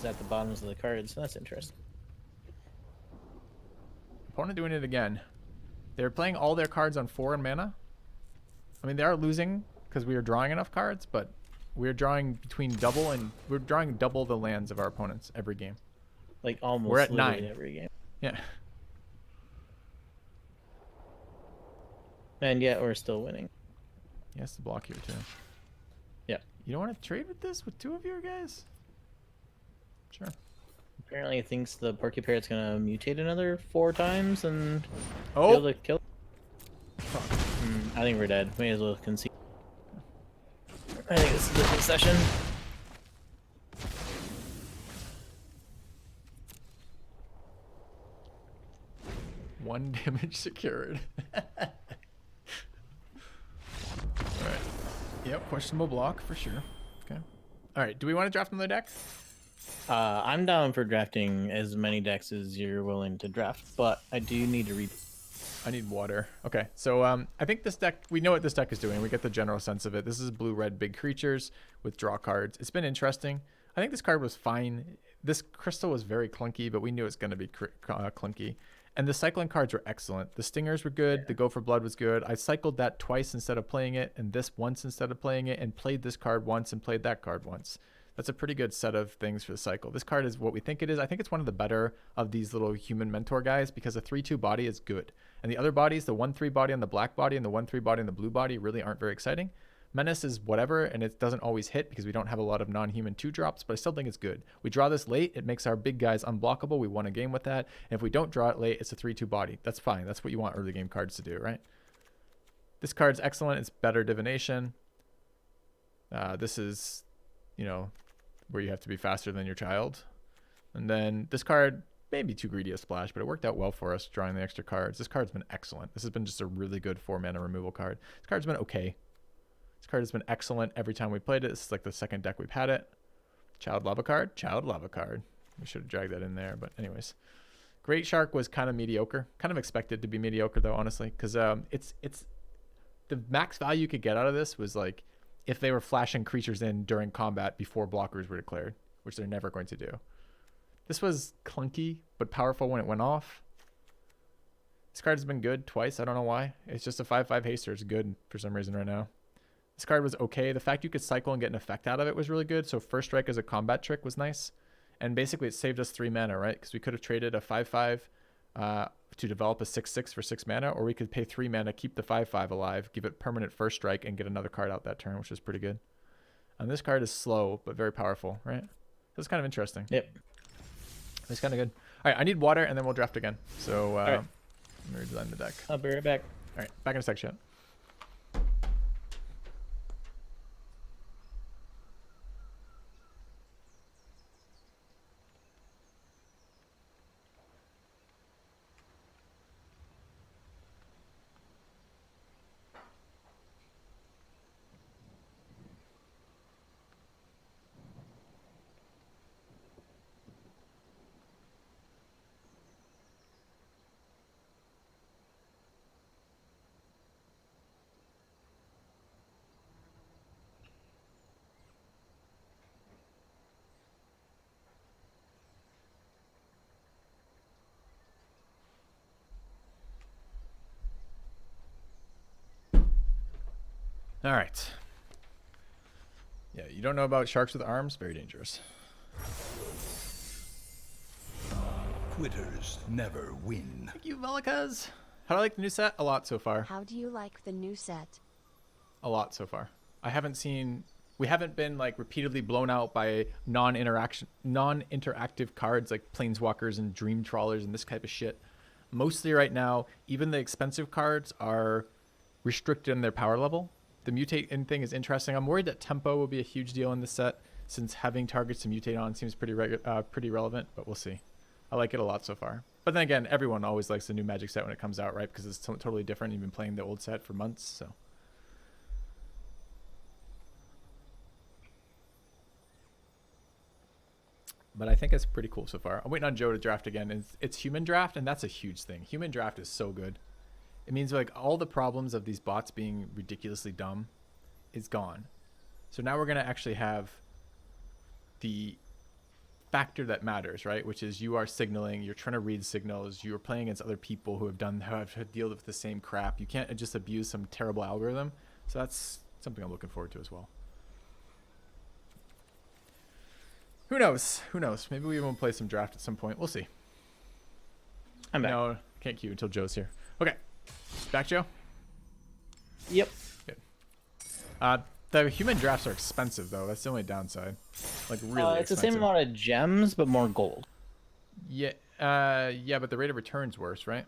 at the bottoms of the cards. So that's interesting. Opponent doing it again. They're playing all their cards on 4 mana. I mean, they are losing because we are drawing enough cards, but we're drawing between double and we're drawing double the lands of our opponents every game. Like almost We're at literally 9 every game. Yeah. And yet we're still winning. He has to block here too. Yeah. You don't want to trade with this with 2 of your guys? Sure. Apparently, he thinks the Porcupaire's gonna mutate another 4 times and be Oh! able to kill. I think we're dead. May as well concede. I think this is a concession. One damage secured. Alright. Yep, questionable block for sure. Okay. Alright, do we want to draft another deck? I'm down for drafting as many decks as you're willing to draft, but I do need to read. I need water. Okay, so I think this deck, we know what this deck is doing. We get the general sense of it. This is blue-red big creatures with draw cards. It's been interesting. I think this card was fine. This crystal was very clunky, but we knew it's going to be clunky. And the cycling cards were excellent. The stingers were good. The go for blood was good. I cycled that twice instead of playing it, and this once instead of playing it, and played this card once and played that card once. That's a pretty good set of things for the cycle. This card is what we think it is. I think it's one of the better of these little human mentor guys because a 3/2 body is good. And the other bodies, the 1/3 body on the black body and the 1/3 body on the blue body really aren't very exciting. Menace is whatever, and it doesn't always hit because we don't have a lot of non-human 2-drops, but I still think it's good. We draw this late, it makes our big guys unblockable. We won a game with that. And if we don't draw it late, it's a 3/2 body. That's fine. That's what you want early game cards to do, right? This card's excellent. It's better divination. This is, you know, where you have to be faster than your child. And then this card, maybe too greedy a splash, but it worked out well for us drawing the extra cards. This card's been excellent. This has been just a really good 4-mana removal card. This card's been okay. This card has been excellent every time we played it. This is like the second deck we've had it. Child Lava card, Child Lava card. We should have dragged that in there, but anyways. Great Shark was kind of mediocre. Kind of expected to be mediocre though, honestly, because it's the max value you could get out of this was like if they were flashing creatures in during combat before blockers were declared, which they're never going to do. This was clunky, but powerful when it went off. This card has been good twice. I don't know why. It's just a 5/5 haster. It's good for some reason right now. This card was okay. The fact you could cycle and get an effect out of it was really good. So first strike as a combat trick was nice. And basically it saved us 3 mana, right? Because we could have traded a 5/5 to develop a 6/6 for 6 mana, or we could pay 3 mana, keep the 5/5 alive, give it permanent first strike, and get another card out that turn, which is pretty good. And this card is slow, but very powerful, right? That's kind of interesting. Yep. It's kind of good. All right, I need water, and then we'll draft again. So right. let me redesign the deck. I'll be right back. All right, back in a sec, chat. All right. Yeah, you don't know about sharks with arms? Very dangerous. Quitters never win. Thank you, Velicas. How do I like the new set? A lot so far. How do you like the new set? A lot so far. I haven't seen... We haven't been like repeatedly blown out by non-interactive cards like Planeswalkers and Dream Trawlers and this type of shit. Mostly right now, even the expensive cards are restricted in their power level. The mutate in thing is interesting. I'm worried that tempo will be a huge deal in this set since having targets to mutate on seems pretty relevant, but we'll see. I like it a lot so far. But then again, everyone always likes the new Magic set when it comes out, right? Because it's totally different. You've been playing the old set for months, so... But I think it's pretty cool so far. I'm waiting on Joe to draft again. It's human draft, and that's a huge thing. Human draft is so good. It means like all the problems of these bots being ridiculously dumb is gone. So now we're going to actually have the factor that matters, right? Which is you are signaling, you're trying to read signals, you're playing against other people who have to deal with the same crap. You can't just abuse some terrible algorithm. So that's something I'm looking forward to as well. Who knows? Who knows? Maybe we won't play some draft at some point. We'll see. I'm back. No, can't queue until Joe's here. Okay. Back, Joe? Yep. Good. The human drafts are expensive, though. That's the only downside. Like, really it's the expensive. same amount of gems, but more gold. Yeah, yeah, but the rate of return's worse, right?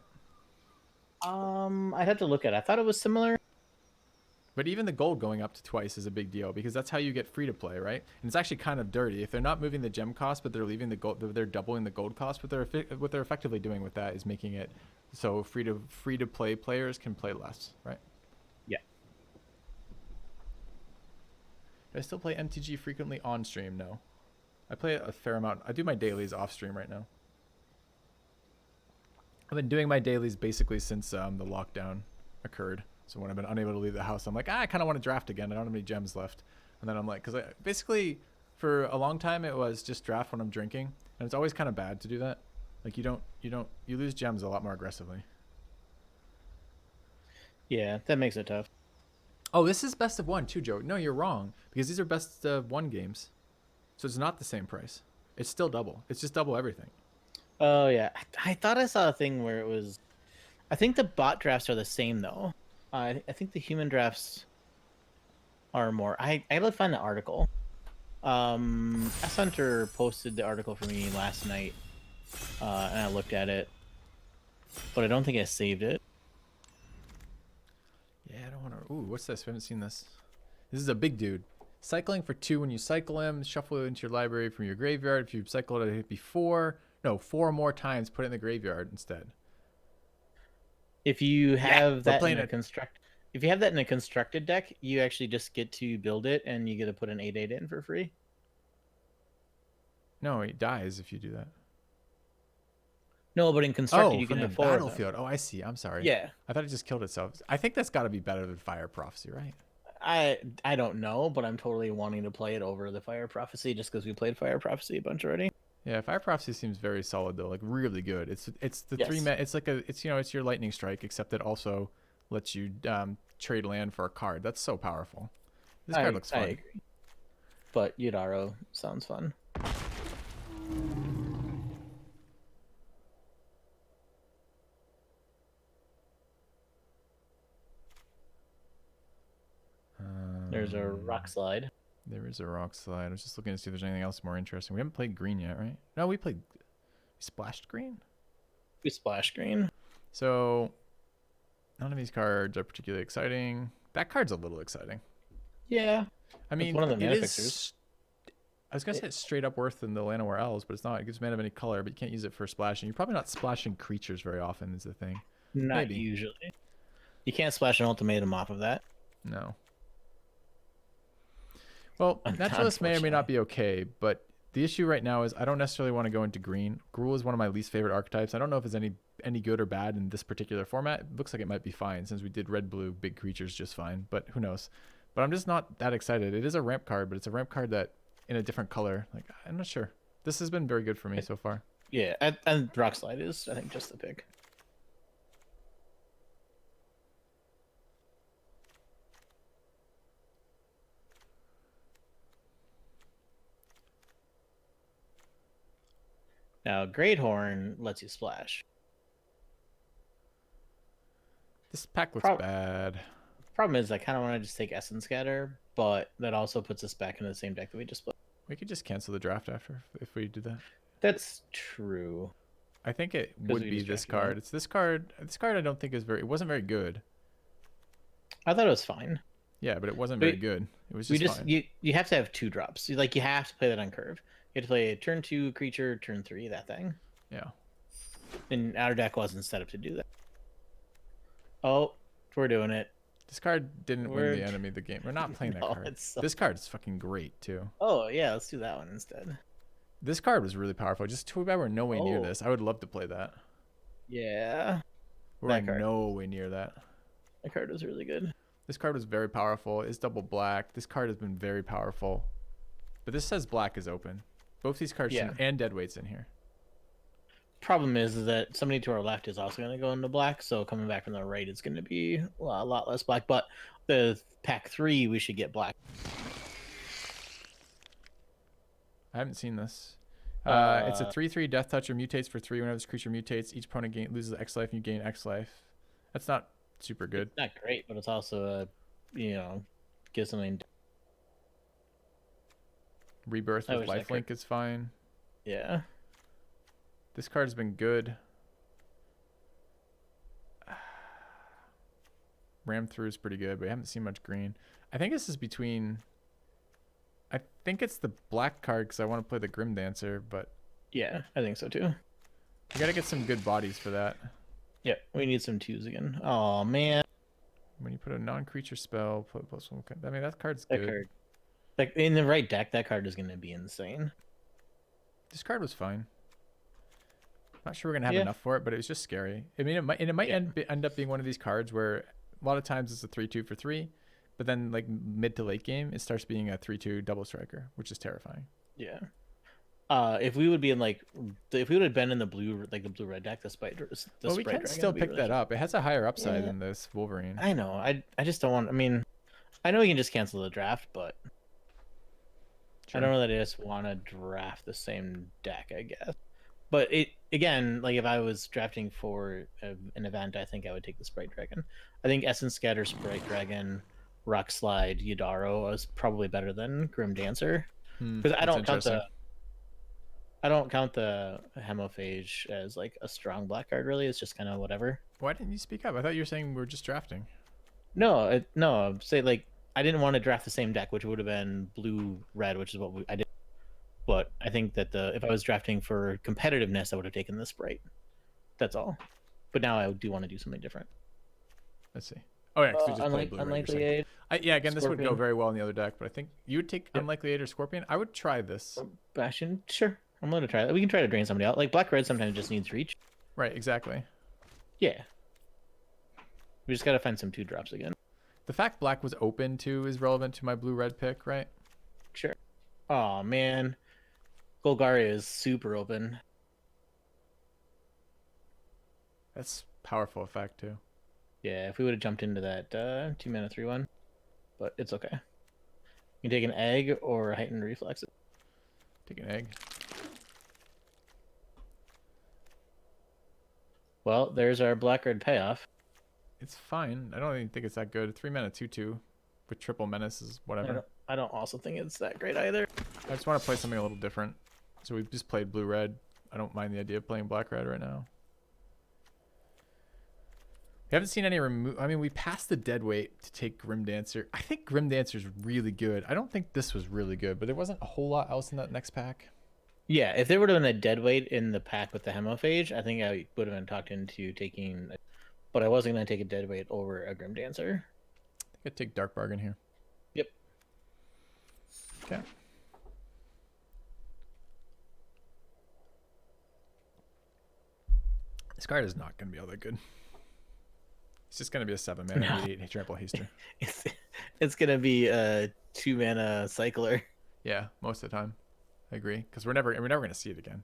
I'd have to look at it. I thought it was similar. But even the gold going up to twice is a big deal because that's how you get free to play, right? And it's actually kind of dirty if they're not moving the gem cost, but they're leaving the gold. They're doubling the gold cost. What they're effectively doing with that is making it so free to play players can play less, right? Yeah. Do I still play MTG frequently on stream? No, I play it a fair amount. I do my dailies off stream right now. I've been doing my dailies basically since the lockdown occurred. So when I've been unable to leave the house, I'm like, I kind of want to draft again. I don't have any gems left. And then I'm like, because basically for a long time it was just draft when I'm drinking, and it's always kind of bad to do that. Like you lose gems a lot more aggressively. Yeah, that makes it tough. Oh, this is best of one too, Joe. No, you're wrong because these are best of one games, so it's not the same price. It's still double. It's just double everything. Oh yeah, I thought I saw a thing where it was. I think the bot drafts are the same though. I think the human drafts are more. I gotta find the article. S Hunter posted the article for me last night, and I looked at it, but I don't think I saved it. Yeah, I don't want to. Ooh, what's this? We haven't seen this. This is a big dude. Cycling for 2 when you cycle him. Shuffle it into your library from your graveyard. If you cycled it before, no, 4 more times. Put it in the graveyard instead. If you have that in a if you have that in a constructed deck, you actually just get to build it, and you get to put an 8/8 in for free. No, he dies if you do that. No, but in constructed, you from can the have 4 of them. battlefield. Oh, I see. I'm sorry. Yeah. I thought it just killed itself. I think that's got to be better than Fire Prophecy, right? I don't know, but I'm totally wanting to play it over the Fire Prophecy just because we played Fire Prophecy a bunch already. Yeah, Fire Prophecy seems very solid though, like really good. It's the Yes. 3 it's like it's it's your Lightning Strike, except it also lets you trade land for a card. That's so powerful. This card looks fun. I agree. But Yudaro sounds fun. There's a rock slide. There is a rock slide. I was just looking to see if there's anything else more interesting. We haven't played green yet, right? No, we splashed green. We splash green. So none of these cards are particularly exciting. That card's a little exciting. Yeah. I mean, one of the it mana is. fixers. I was gonna say it's straight up worse than the Llanowar Elves, but it's not. It gives mana of any color, but you can't use it for splashing. You're probably not splashing creatures very often, is the thing. Not Maybe. usually. You can't splash an ultimatum off of that. No. Well, Naturalist may or may not be okay, but the issue right now is I don't necessarily want to go into green. Gruul is one of my least favorite archetypes. I don't know if it's any good or bad in this particular format. It looks like it might be fine since we did red-blue big creatures just fine, but who knows. But I'm just not that excited. It is a ramp card, but it's a ramp card that in a different color. Like, I'm not sure. This has been very good for me so far. Yeah, and rock slide is, I think, just the pick. Now, Great Horn lets you splash. This pack looks bad. Problem is, I kind of want to just take Essence Scatter, but that also puts us back into the same deck that we just played. We could just cancel the draft after if we did that. That's true. I think it would be this card. It's this card. This card I don't think is very. It wasn't very good. I thought it was fine. Yeah, but it wasn't very good. It was just fine. You have to have 2 drops. You have to play that on curve. You have to play a turn 2 creature, turn 3 that thing. Yeah. And our deck wasn't set up to do that. Oh, we're doing it. This card didn't win the enemy the game. We're not playing that card. This card is fucking great too. Oh yeah, let's do that one instead. This card was really powerful. Just too bad we're nowhere near this. I would love to play that. Yeah. We're nowhere near that. That card was really good. This card was very powerful. It's double black. This card has been very powerful. But this says black is open. Both these cards Yeah. and deadweight's in here. Problem is that somebody to our left is also going to go into black, so coming back from the right is going to be a lot less black. But the pack 3, we should get black. I haven't seen this. It's a 3/3 Death Toucher, mutates for 3 whenever this creature mutates. Each opponent loses X life and you gain X life. That's not super good. Not great, but it's also gives something. Rebirth with lifelink is fine. Yeah. This card's been good. Ram through is pretty good, but we haven't seen much green. I think this is between... I think it's the black card because I want to play the Grim Dancer, but... Yeah, I think so too. We got to get some good bodies for that. Yeah, we need some 2s again. Oh, man. When you put a non-creature spell, put +1... I mean, that card's That good. card. Like, in the right deck, that card is going to be insane. This card was fine. Not sure we're gonna have enough for it, but it was just scary. I mean, it might end up being one of these cards where a lot of times it's a 3/2 for 3, but then like mid to late game it starts being a 3/2 double striker, which is terrifying. Yeah. If we would be in if we would have been in the blue red deck, the spider. Well, we can still pick that up. It has a higher upside than this Wolverine. I know. I just don't want. I mean, I know we can just cancel the draft, but I don't know that I just want to draft the same deck. I guess. But again, like if I was drafting for an event, I think I would take the Sprite Dragon. I think Essence Scatter, Sprite Dragon, Rock Slide, Yudaro is probably better than Grim Dancer because I don't count the Hemophage as like a strong black card. Really, it's just kind of whatever. Why didn't you speak up? I thought you were saying we were just drafting. No, no. Say like I didn't want to draft the same deck, which would have been blue red, which is what I did. But I think that if I was drafting for competitiveness, I would have taken the Sprite. That's all. But now I do want to do something different. Let's see. Oh yeah, because we just played blue. Unlikely Aid. Yeah, again, this would go Scorpion. very well in the other deck, but I think you would take Unlikely Aid or Scorpion. I would try this. Bastion, sure. I'm going to try that. We can try to drain somebody out. Like black red sometimes just needs reach. Right, exactly. Yeah. We just got to find some 2-drops again. The fact black was open too is relevant to my blue red pick, right? Sure. Oh man. Golgaria is super open. That's powerful effect too. Yeah, if we would have jumped into that 2-mana 3/1, but it's okay. You can take an egg or a heightened reflex. Take an egg. Well, there's our black red payoff. It's fine. I don't even think it's that good. 3-mana 2/2 with triple menace is whatever. I don't also think it's that great either. I just want to play something a little different. So we've just played blue red. I don't mind the idea of playing black red right now. We haven't seen any remove. I mean, we passed the deadweight to take Grim Dancer. I think Grim Dancer is really good. I don't think this was really good, but there wasn't a whole lot else in that next pack. Yeah, if there would have been a deadweight in the pack with the Hemophage, I think I would have been talked into taking. But I wasn't going to take a deadweight over a Grim Dancer. I think I'd take Dark Bargain here. Yep. Okay. This card is not going to be all that good. It's just going to be a 7-mana 8/8 trample haster. It's going to be a 2-mana cycler. Yeah, most of the time. I agree, because we're never going to see it again.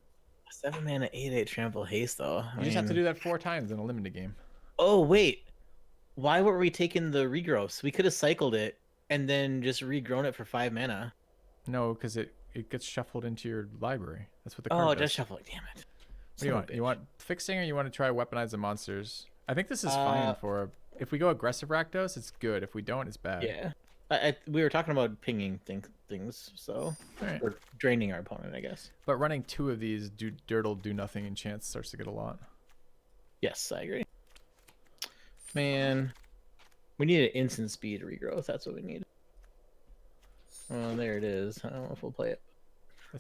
7-mana 8/8 trample haste though. You just have to do that 4 times in a limited game. Oh wait, why were we taking the regrowths? We could have cycled it and then just regrown it for 5 mana. No, because it gets shuffled into your library. That's what the card Oh, does. just shuffle it. Damn it. What do you want? You want fixing or you want to try weaponize the monsters? I think this is fine for... If we go aggressive Rakdos, it's good. If we don't, it's bad. Yeah. We were talking about pinging things, so... Right. Or draining our opponent, I guess. But running 2 of these Dirtle do nothing and chance starts to get a lot. Yes, I agree. Man. We need an instant speed regrowth. That's what we need. Oh, there it is. I don't know if we'll play it.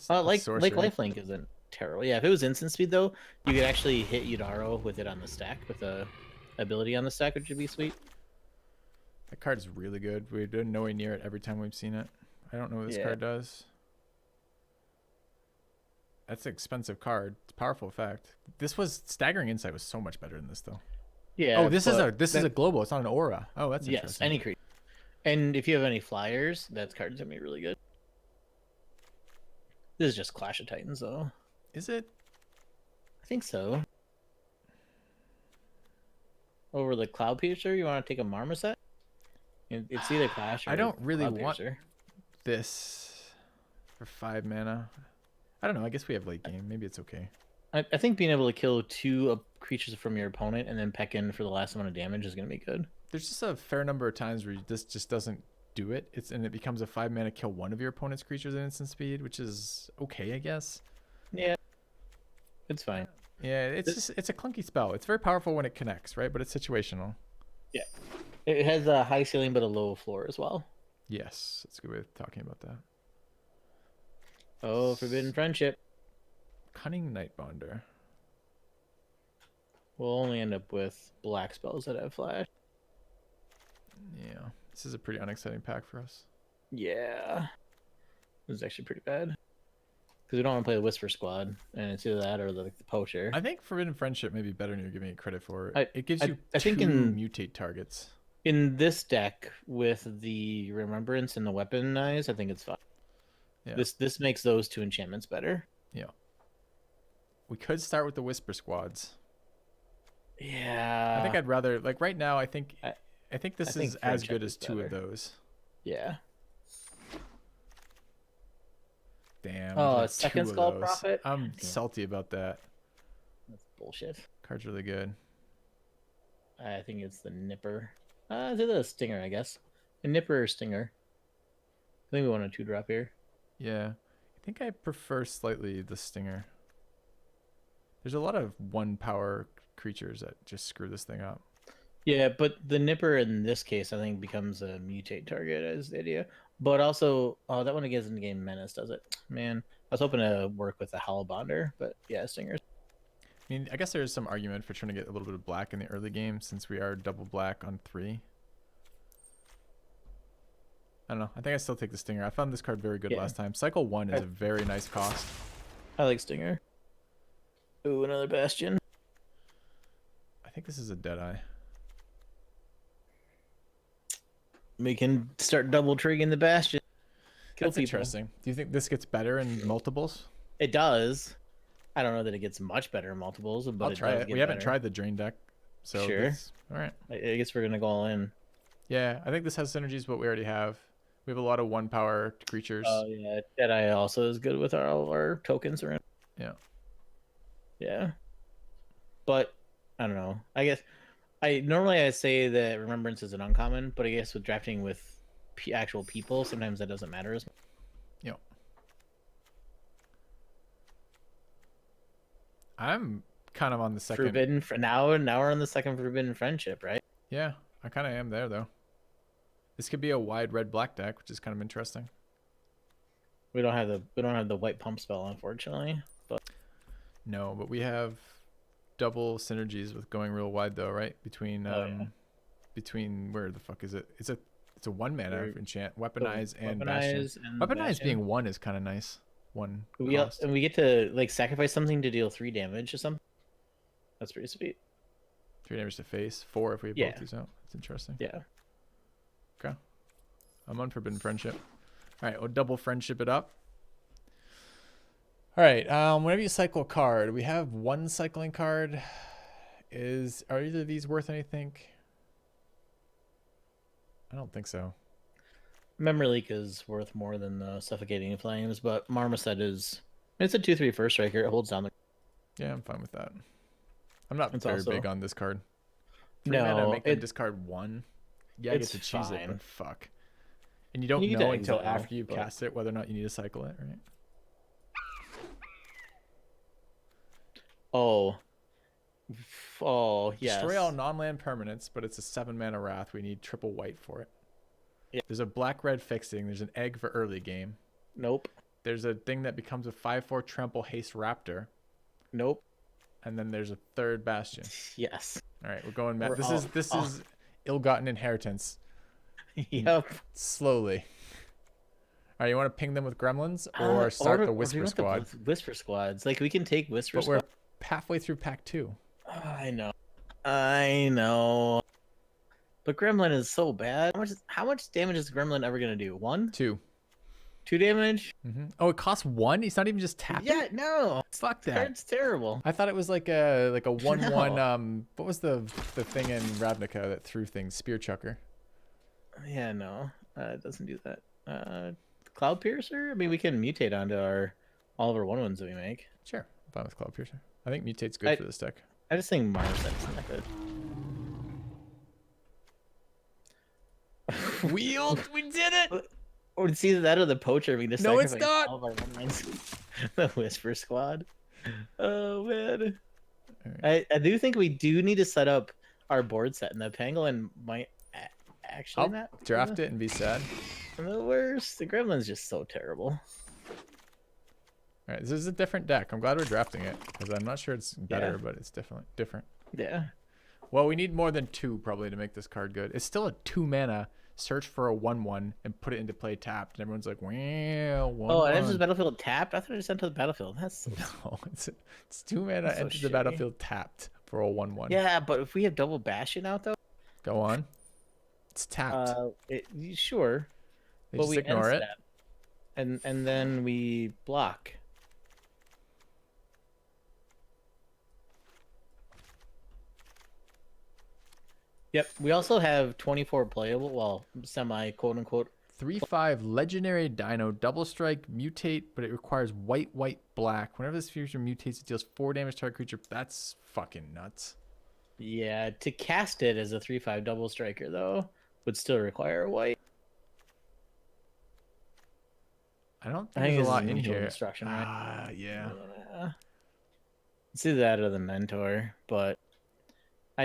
Like lifelink isn't terrible. Yeah, if it was instant speed though, you could actually hit Yudaro with it on the stack with a ability on the stack, which would be sweet. That card is really good. We're doing nowhere near it every time we've seen it. I don't know what this card does. That's an expensive card. It's a powerful effect. This was Staggering Insight was so much better than this though. Yeah. Oh, this is a global. It's not an aura. Oh, that's interesting. Yes, any creature. And if you have any flyers, that card's gonna be really good. This is just Clash of Titans, though. Is it? I think so. Over the Cloud Piercer, you want to take a Marmoset? It's either Clash I or don't really Cloud want Piercer. this for 5 mana. I don't know. I guess we have late game. Maybe it's okay. I think being able to kill 2 creatures from your opponent and then peck in for the last amount of damage is going to be good. There's just a fair number of times where this just doesn't do it. And it becomes a 5 mana kill one of your opponent's creatures at instant speed, which is okay, I guess. Yeah, it's fine. Yeah, it's a clunky spell. It's very powerful when it connects, right? But it's situational. Yeah, it has a high ceiling but a low floor as well. Yes, that's a good way of talking about that. Oh, Forbidden Friendship. Cunning Nightbonder. We'll only end up with black spells that have flash. Yeah, this is a pretty unexciting pack for us. Yeah, this is actually pretty bad because we don't want to play the Whisper Squad, and it's either that or the Poacher. I think Forbidden Friendship may be better than you're giving it credit for. It gives you I think two in mutate targets. In this deck with the Remembrance and the Weaponize, I think it's fine. Yeah. This makes those 2 enchantments better. Yeah. We could start with the Whisper Squads. Yeah. I think I'd rather right now. I think this think is as good Friendship as is 2 of better. those. Yeah. Damn. Oh, like a second 2 of Skull those. Prophet? I'm Damn. salty about that. That's bullshit. Card's really good. I think it's the Nipper. It's either a Stinger, I guess. A Nipper or Stinger. I think we want a 2-drop here. Yeah. I think I prefer slightly the Stinger. There's a lot of 1 power creatures that just screw this thing up. Yeah, but the Nipper in this case, I think, becomes a mutate target as the idea. But also, that one against in-game Menace does it. Man, I was hoping to work with a Howlbonder, but yeah, Stingers. I mean, I guess there's some argument for trying to get a little bit of black in the early game since we are double black on 3. I don't know. I think I still take the Stinger. I found this card very good last time. Cycle 1 is a very nice cost. I like Stinger. Ooh, another Bastion. I think this is a Deadeye. We can start double triggering the Bastion. Kill That's people. interesting. Do you think this gets better in multiples? It does. I don't know that it gets much better in multiples, but I'll try it. We haven't tried the Drain deck. So Sure. All right. I guess we're going to go all in. Yeah, I think this has synergies, but we already have. We have a lot of 1 power creatures. Oh, yeah. Deadeye also is good with all of our tokens around. Yeah. Yeah. But, I don't know. I guess, normally I say that Remembrance is an uncommon, but I guess with drafting with actual people, sometimes that doesn't matter as much. Yeah. I'm kind of on the second. Now we're on the second Forbidden Friendship, right? Yeah, I kind of am there though. This could be a wide red black deck, which is kind of interesting. We don't have the white pump spell, unfortunately. But no, but we have double synergies with going real wide though, right? Between between where the fuck is it? It's a 1 mana enchant, Weaponize and Bastion. Weaponize being 1 is kind of nice. 1 cost. And we get to sacrifice something to deal 3 damage or something. That's pretty sweet. 3 damage to face, 4 if we have both these out. That's interesting. Yeah. Okay. I'm on Forbidden Friendship. All right, we'll double friendship it up. All right, whenever you cycle a card, we have 1 cycling card. Are either of these worth anything? I don't think so. Memory Leak is worth more than the Suffocating Flames, but Marmoset is... It's a 2/3 first striker. It holds down the... Yeah, I'm fine with that. I'm not It's very also- big on this card. 3 No, mana, make them discard 1. Yeah, I get it's to choose it, fine. but fuck. And you don't You get know to until exile, after you but- cast it whether or not you need to cycle it, right? Oh, yes. Destroy all non-land permanents, but it's a 7 mana Wrath. We need triple white for it. Yeah. There's a black-red fixing. There's an egg for early game. Nope. There's a thing that becomes a 5/4 trample haste raptor. Nope. And then there's a 3rd bastion. Yes. All right, we're going back. We're This is ill-gotten inheritance. Yep. Slowly. All right, you want to ping them with gremlins or start the do you Whisper want Squad? Whisper Squads. We can take Whisper But we're Squad. halfway through pack 2. I know. But Gremlin is so bad. How much damage is Gremlin ever gonna do? 1? 2. 2 damage. Oh, it costs 1. It's not even just tapping. Yeah, no. Fuck This that. card's terrible. I thought it was like a 1/1. No. What was the thing in Ravnica that threw things? Spear chucker. Yeah, no. It doesn't do that. Cloud Piercer? I mean, we can mutate onto all of our 1/1s that we make. Sure, I'm fine with Cloud Piercer. I think mutate's good for this deck. I just think Marset's not good. Wheeled, we did it. Or it's either that or the Poacher. We just No, it's sacrifice not. all of our 1/1s. The Whisper Squad. Oh man. Right. I do think we do need to set up our board set, and the Pangolin might actually I'll not draft it and be sad. the worst. The Gremlin's just so terrible. All right, this is a different deck. I'm glad we're drafting it because I'm not sure it's better, but it's definitely different. Yeah. Well, we need more than 2 probably to make this card good. It's still a 2 mana. Search for a 1/1 and put it into play tapped, and everyone's like, "Wow, 1/1." Oh, it enters the battlefield tapped. I thought it just entered the battlefield. That's No, it's 2 mana. That's so Enters the shitty. battlefield tapped for a 1/1. yeah, but if we have double Bastion out though, Go on. It's tapped. Sure, They but just we ignore end it. step, and then we block. Yep. We also have 24 playable, well, semi quote unquote. 3/5 legendary dino double strike mutate, but it requires white black. Whenever this creature mutates, it deals 4 damage to target creature. That's fucking nuts. Yeah, to cast it as a 3/5 double striker though would still require a white. I don't I think think there's this a lot is in neutral here. destruction, right? Ah, yeah. Yeah. It's either that or the Mentor, but We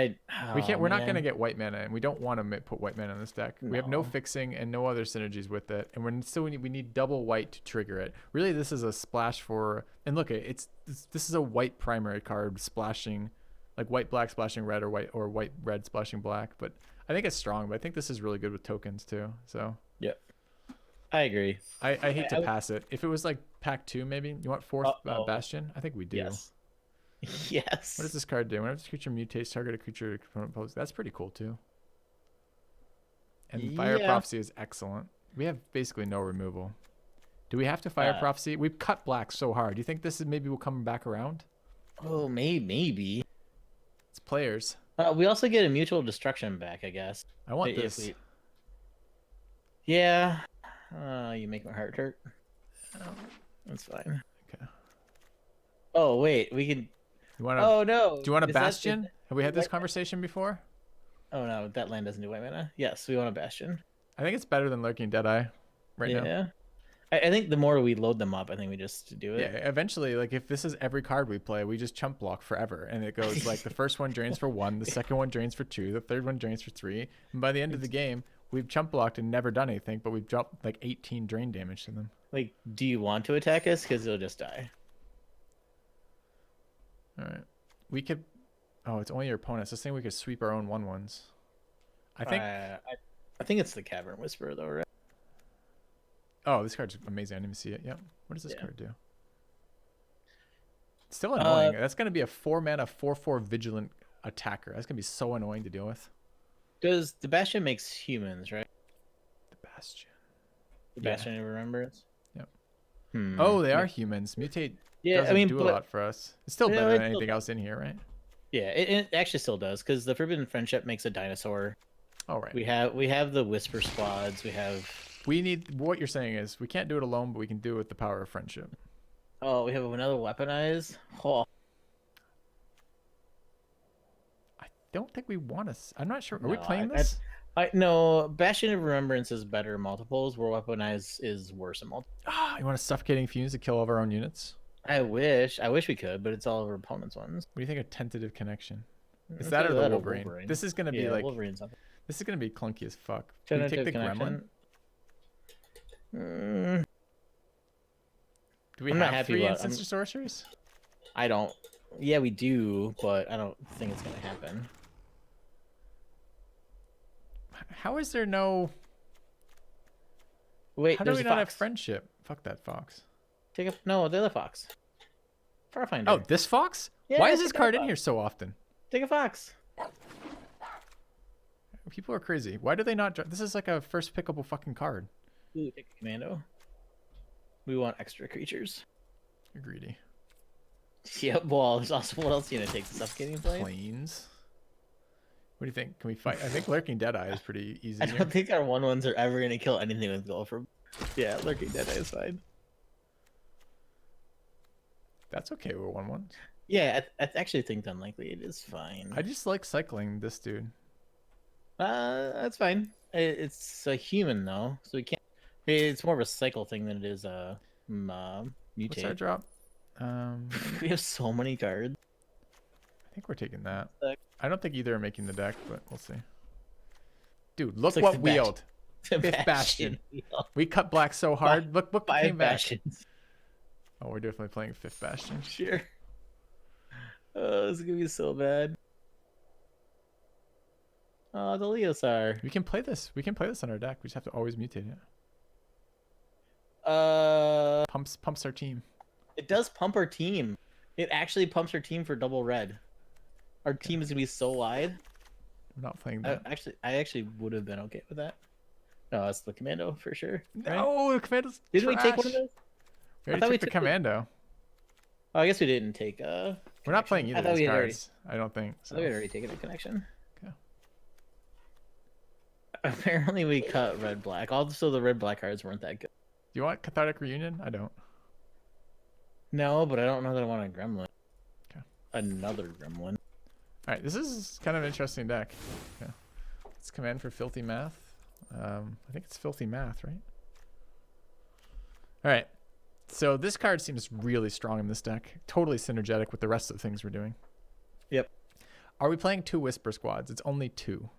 can't. oh, We're not man. gonna get white mana, and we don't want to put white mana in this deck. We have no No. fixing and no other synergies with it, and we need double white to trigger it. Really, this is a splash for. And look, this is a white primary card splashing, like white black splashing red or white red splashing black. But I think it's strong. But I think this is really good with tokens too. So Yep. I agree. I hate I to would- Pass it. If it was like pack 2, maybe you want 4th Bastion. I think we do. Yes. Yes. What does this card do? Whenever this creature mutates, target a creature component pose. That's pretty cool too. And Fire Yeah. Prophecy is excellent. We have basically no removal. Do we have to Fire Prophecy? We've cut black so hard. Do you think this is maybe will come back around? Oh, maybe. It's players. We also get a mutual destruction back, I guess. I want If this. Yeah. You make my heart hurt. That's fine. Okay. Oh wait, we can. You want Oh no. Do you want a Is that- Bastion? Have we had this white- conversation before? Oh no, that land doesn't do white mana. Yes, we want a Bastion. I think it's better than Lurking Deadeye right now. Yeah. I think the more we load them up, I think we just do it. Yeah, eventually, like if this is every card we play, we just chump block forever, and it goes like the first one drains for 1, the second one drains for 2, the third one drains for 3, and by the end of the game, we've chump blocked and never done anything, but we've dropped like 18 drain damage to them. Like, do you want to attack us? Because it'll just die. All right, we could. Oh, it's only your opponents. This thing we could sweep our own 1/1s. I think. I think it's the Cavern Whisperer though, right? Oh, this card's amazing. I didn't even see it. Yep. What does this Yeah. card do? It's still annoying. That's gonna be a 4 mana 4/4 vigilant attacker. That's gonna be so annoying to deal with. Does the Bastion makes humans, right? The Bastion. The Yeah. Bastion of Remembrance. Yep. Hmm. Oh, they are humans. Mutate Yeah, doesn't I mean, do a but lot for us. It's still Yeah, better it than still anything does. else in here, right? yeah, it actually still does because the Forbidden Friendship makes a dinosaur. All right. We have the Whisper Squads. We have What you're saying is we can't do it alone, but we can do it with the power of friendship. we have another Weaponize. Oh, I don't think we want to. I'm not sure. Are we No, playing I- this? no, Bastion of Remembrance is better in multiples, where Weaponize is worse in multiples. You want a suffocating fuse to kill all of our own units? I wish we could, but it's all of our opponents' ones. What do you think of tentative connection? Is It's that or either the that or Wolverine? This is gonna be Yeah, like Wolverine's up. this is gonna be clunky as fuck. Can you take Tentative the Gremlin? connection. Mm, Do we I'm not have happy 3 about- instants or sorceries? I don't. Yeah, we do, but I don't think it's gonna happen. How is there no? Wait, How do there's we a not have fox. friendship? Fuck that fox. Take a no, the other fox. Farfinder. Oh, this fox? Yeah, Why is take this that card in fox. here so often? Take a fox. People are crazy. Why do they not? This is like a first pickable fucking card. Ooh, take a commando. We want extra creatures. You're greedy. Yep. Well, there's also what else you gonna take? The suffocating flame. Planes. What do you think? Can we fight? I think Lurking Deadeye is pretty easy I here. don't think our 1/1s are ever gonna kill anything with Gulliver. Yeah, Lurking Deadeye is fine. That's okay with 1/1s. Yeah, I actually think unlikely it is fine. I just like cycling this dude. That's fine. It's a human though, so we can't. It's more of a cycle thing than it is What's our mutate. drop? I We have so many cards. think we're taking that. Like- I don't think either are making the deck, but we'll see. Dude, look like what the wheeled. Fifth Bastion. We cut black so hard. Look what came 5 back. bastions. Oh, we're definitely playing Fifth Bastion. Sure. Oh, this is gonna be so bad. Oh, the Leosar. We can play this. We can play this on our deck. We just have to always mutate it. Pumps our team. It does pump our team. It actually pumps our team for double red. Our team is gonna be so wide. We're not playing that. I actually would have been okay with that. No, it's the commando for sure. Right? No, the commando's Didn't we take one trash. of those? We I already thought we took the took the- commando. Oh, I guess we didn't take We're not playing I either thought of we these had already- cards. I don't think I thought we had so. already taken a connection. Okay. Apparently we cut red black. Also the red black cards weren't that good. Do you want Cathartic Reunion? I don't. No, but I don't know that I want a gremlin. Okay. Another gremlin. All right, this is kind of an interesting deck. Yeah. It's command for Filthy Math. I think it's Filthy Math, right? All right. So this card seems really strong in this deck. Totally synergetic with the rest of the things we're doing. Yep. Are we playing 2 Whisper Squads? It's only 2.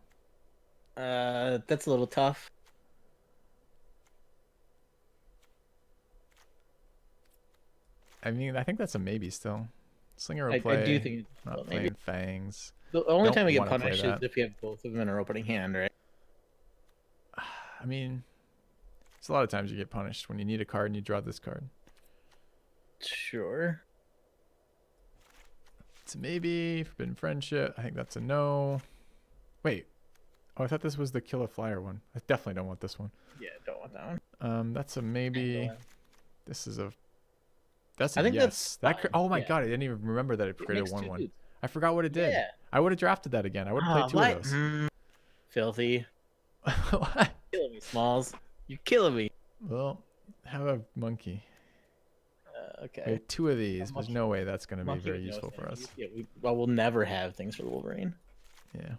That's a little tough. I mean, I think that's a maybe still. Slinger will I play. do think it's Not maybe. playing Fangs. The only Don't time we get wanna play punished is that. if we have both of them in our opening hand, right? I mean, there's a lot of times you get punished when you need a card and you draw this card. Sure. It's a maybe. Forbidden Friendship. I think that's a no. Wait. Oh, I thought this was the Kill a Flyer one. I definitely don't want this one. Yeah, don't want that one. That's a maybe. This is a. That's a I think yes. that's Oh my fine, yeah. god! I didn't even remember that it created makes 1/1. dudes. I forgot what it did. Yeah. I would have drafted that again. I would have played 2 what? of those. Filthy. What? Killing me, Smalls. You're killing me. Well, have a monkey. We Okay. have 2 of these. There's Monkey- no way that's going to be Monkey very with no useful for things. us. Yeah, we'll never have things for the Wolverine. Yeah.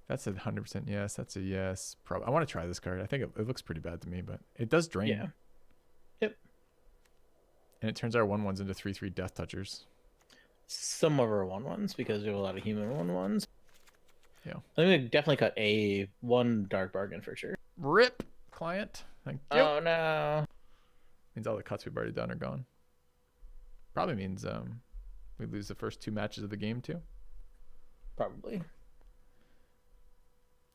That's a 100% yes. That's a yes. Probably. I want to try this card. I think it looks pretty bad to me, but it does drain. Yeah. Yep. And it turns our 1/1s into 3/3 Death Touchers. Some of our 1/1s because we have a lot of human 1/1s. Yeah. I think we definitely cut one dark bargain for sure. Rip, client. Thank you. Oh no. Means all the cuts we've already done are gone. Probably means we lose the first 2 matches of the game too. Probably.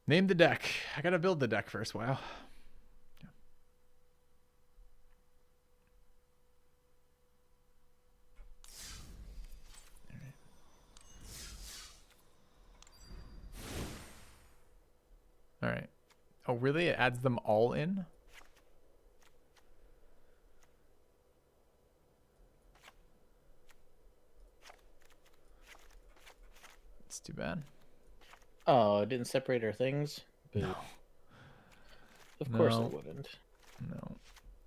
Name the deck. I gotta build the deck first. Wow. Yeah. All right. Oh, really? It adds them all in? It's too bad. Oh, it didn't separate our things? Boo. No. Of course No. it wouldn't. No.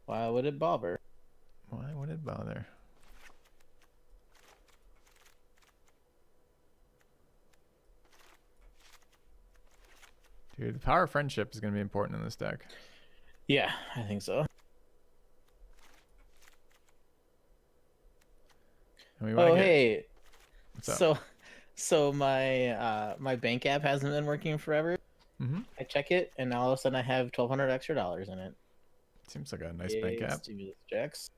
Why would it bother? Why would it bother? Dude, the power of friendship is going to be important in this deck. Yeah, I think so. And we wanna Oh, get- hey. What's up? So my my bank app hasn't been working forever. Mm-hmm. I check it, and now all of a sudden I have $1,200 extra in it. Seems like a nice bank Yay, app. stimulus checks.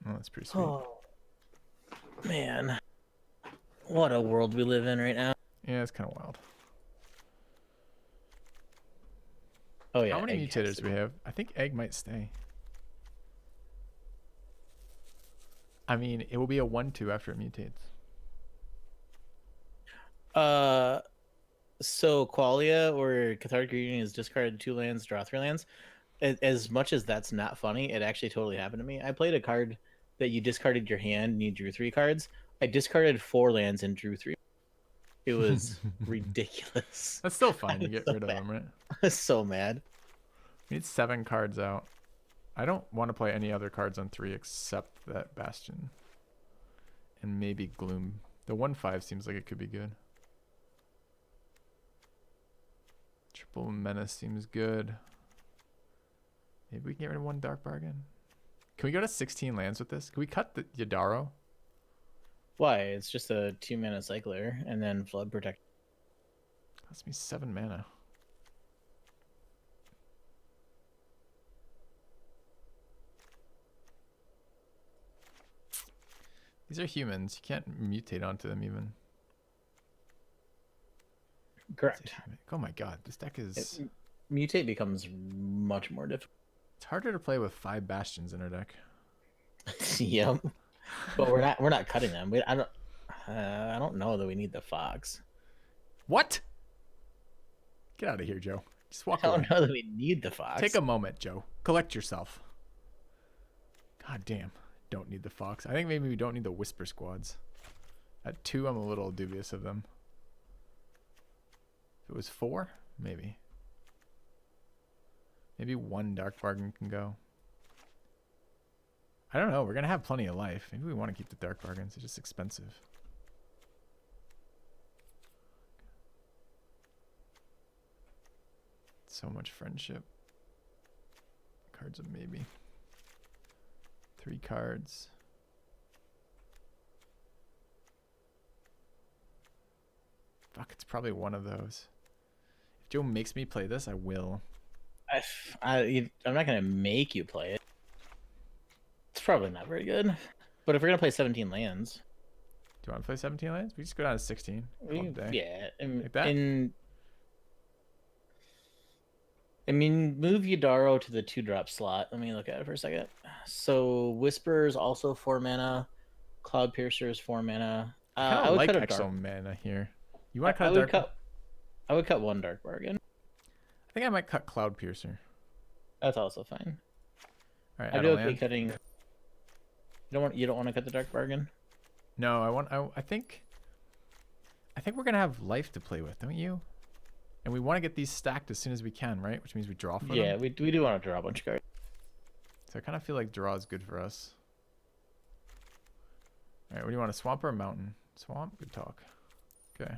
Oh, that's pretty sweet. Oh man, what a world we live in right now. Yeah, it's kind of wild. Oh yeah. How many egg has mutators to do we go. have? I think Egg might stay. I mean, it will be a 1/2 after it mutates. So Qualia or Cathartic Reunion is discarded 2 lands, draw 3 lands. as much as that's not funny, it actually totally happened to me. I played a card that you discarded your hand and you drew 3 cards. I discarded 4 lands and drew 3. It was ridiculous. That's still I fine to was get so rid of mad. them, right? I was so mad. We need 7 cards out. I don't want to play any other cards on 3 except that Bastion. And maybe Gloom. The 1/5 seems like it could be good. Triple Menace seems good. Maybe we can get rid of 1 Dark Bargain. Can we go to 16 lands with this? Can we cut the Yadaro? Why? It's just a 2-mana cycler and then Flood Protect. Costs me 7 mana. These are humans. You can't mutate onto them even. Correct. Oh my god, this deck is... Mutate becomes much more difficult. It's harder to play with 5 Bastions in our deck. Yep. But we're not cutting them. I don't know that we need the Fox. What? Get out of here, Joe. Just walk I away. don't know that we need the Fox. Take a moment, Joe. Collect yourself. God damn. Don't need the Fox. I think maybe we don't need the Whisper Squads. At 2, I'm a little dubious of them. If it was 4, maybe. Maybe 1 Dark Bargain can go. I don't know. We're going to have plenty of life. Maybe we want to keep the Dark Bargains. It's just expensive. So much friendship. Cards of maybe. 3 cards. Fuck, it's probably one of those. If Joe makes me play this, I will. I'm not gonna make you play it. It's probably not very good. But if we're gonna play 17 lands, Do you want to play 17 lands? We just go down to 16. yeah, Like that? I mean, move Yadaro to the 2-drop slot. Let me look at it for a second. So Whisper is also 4 mana. Cloud Piercer is 4 mana. I I would like cut a extra dark. mana here. You want to I cut a would dark? cut. I would cut 1 Dark Bargain. I think I might cut Cloud Piercer. That's also fine. All right, I'd add be a okay land. cutting. You don't want to cut the Dark Bargain. No, I think we're gonna have life to play with, don't you? And we want to get these stacked as soon as we can, right? Which means we draw for Yeah, them. we do want to draw a bunch of cards. So I kind of feel like draw is good for us. All right, what do you want, a swamp or a mountain? Swamp, good talk. Okay.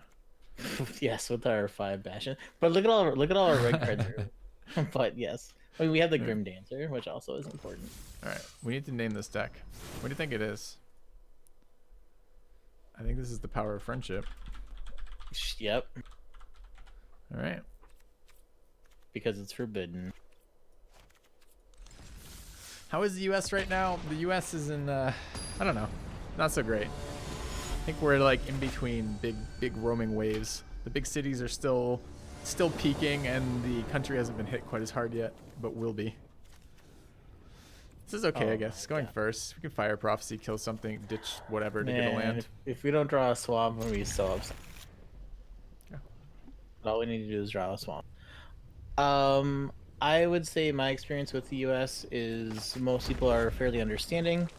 Yes, with our 5 Bastion. But look at all our red cards. But yes, I mean, we have the Grim Dancer, which also is important. All right, we need to name this deck. What do you think it is? I think this is the power of friendship. Yep, All right. because it's forbidden. How is the U.S. right now? The U.S. is in, I don't know, not so great. I think we're like in between big roaming waves. The big cities are still peaking, and the country hasn't been hit quite as hard yet, but will be. This is okay, I guess. Going first, we can Fire Prophecy, kill something, ditch whatever to get a land. If we don't draw a swamp, we'll be so upset. Yeah. All we need to do is draw a swamp. I would say my experience with the U.S. is most people are fairly understanding.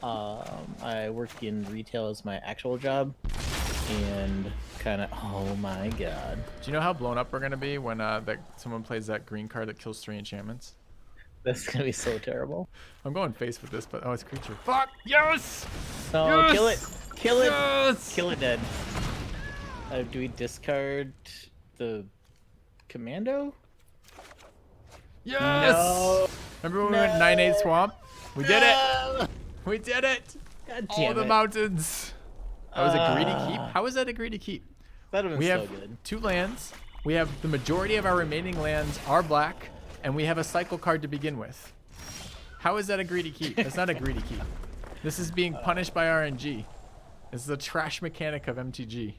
I work in retail as my actual job, and kind of, oh my god. Do you know how blown up we're gonna be when someone plays that green card that kills 3 enchantments? That's gonna be so terrible. I'm going face with this, but oh, it's creature. Fuck! Yes! No, Yes! kill it! Kill it! Yes! Kill it dead. Do we discard the commando? Yes! No. Remember when we went 9/8 swamp? We did it! We did it! God All damn the it. mountains. That was a greedy keep. How is that a greedy keep? That would have We been have so good. 2 lands. We have the majority of our remaining lands are black, and we have a cycle card to begin with. How is that a greedy keep? That's not a greedy keep. This is being punished by RNG. This is a trash mechanic of MTG.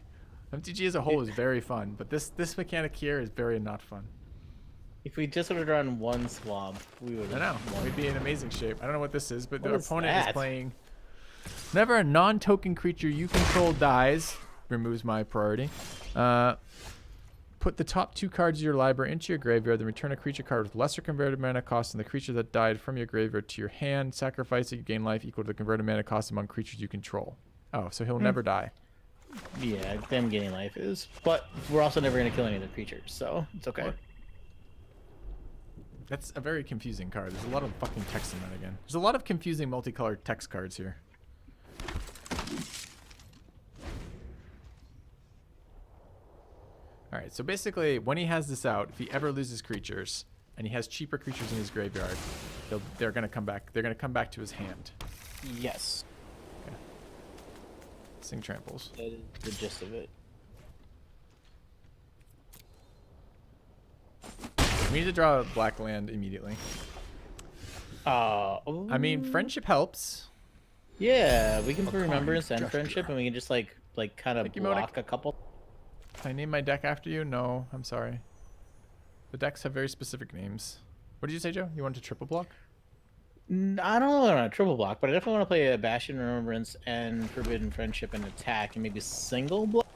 MTG as a whole is very fun, but this mechanic here is very not fun. If we just would have drawn 1 swamp, we would I have know. We'd be in amazing shape. I don't know what this is, but What the is opponent is that? playing. Whenever a non-token creature you control dies, removes my priority. Put put the top 2 cards of your library into your graveyard, then return a creature card with lesser converted mana cost than the creature that died from your graveyard to your hand. Sacrifice it, you gain life equal to the converted mana cost among creatures you control. Oh, so he'll never die. Yeah, them gaining life is. But we're also never going to kill any of the creatures, so it's okay. What? That's a very confusing card. There's a lot of fucking text in that again. There's a lot of confusing multicolored text cards here. Alright, so basically, when he has this out, if he ever loses creatures, and he has cheaper creatures in his graveyard, they're going to come back. They're going to come back to his hand. Yes. Okay. Sing tramples. That is the gist of it. We need to draw a black land immediately. I mean, friendship helps. Yeah, we can A remembrance kind and friendship, gesture. and we can just like kind of Thank you, block Monic. a couple. Can I name my deck after you? No, I'm sorry. The decks have very specific names. What did you say, Joe? You wanted to triple block? I don't know about a triple block, but I definitely want to play a Bastion Remembrance and Forbidden Friendship and attack, and maybe single block.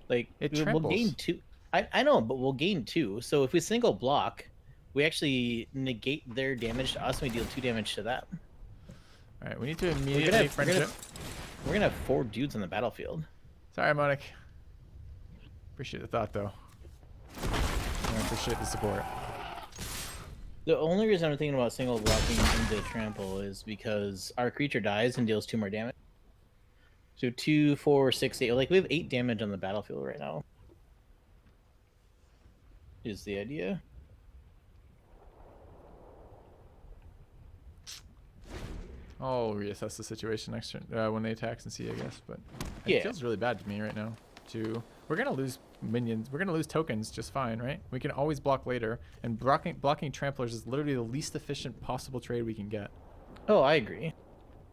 Like It we'll trembles. gain 2. I know, but we'll gain 2. So if we single block, we actually negate their damage to us, and we deal 2 damage to them. All right, we need to immediately friendship. We're gonna have 4 dudes on the battlefield. Sorry, Monic. Appreciate the thought, though. I appreciate the support. The only reason I'm thinking about single blocking into trample is because our creature dies and deals 2 more damage. So 2, 4, 6, 8. Like we have 8 damage on the battlefield right now. Is the idea? I'll reassess the situation next turn when they attack and see, I guess. But it Yeah. feels really bad to me right now. We're gonna lose minions. We're gonna lose tokens just fine, right? We can always block later, and blocking tramplers is literally the least efficient possible trade we can get. Oh, I agree.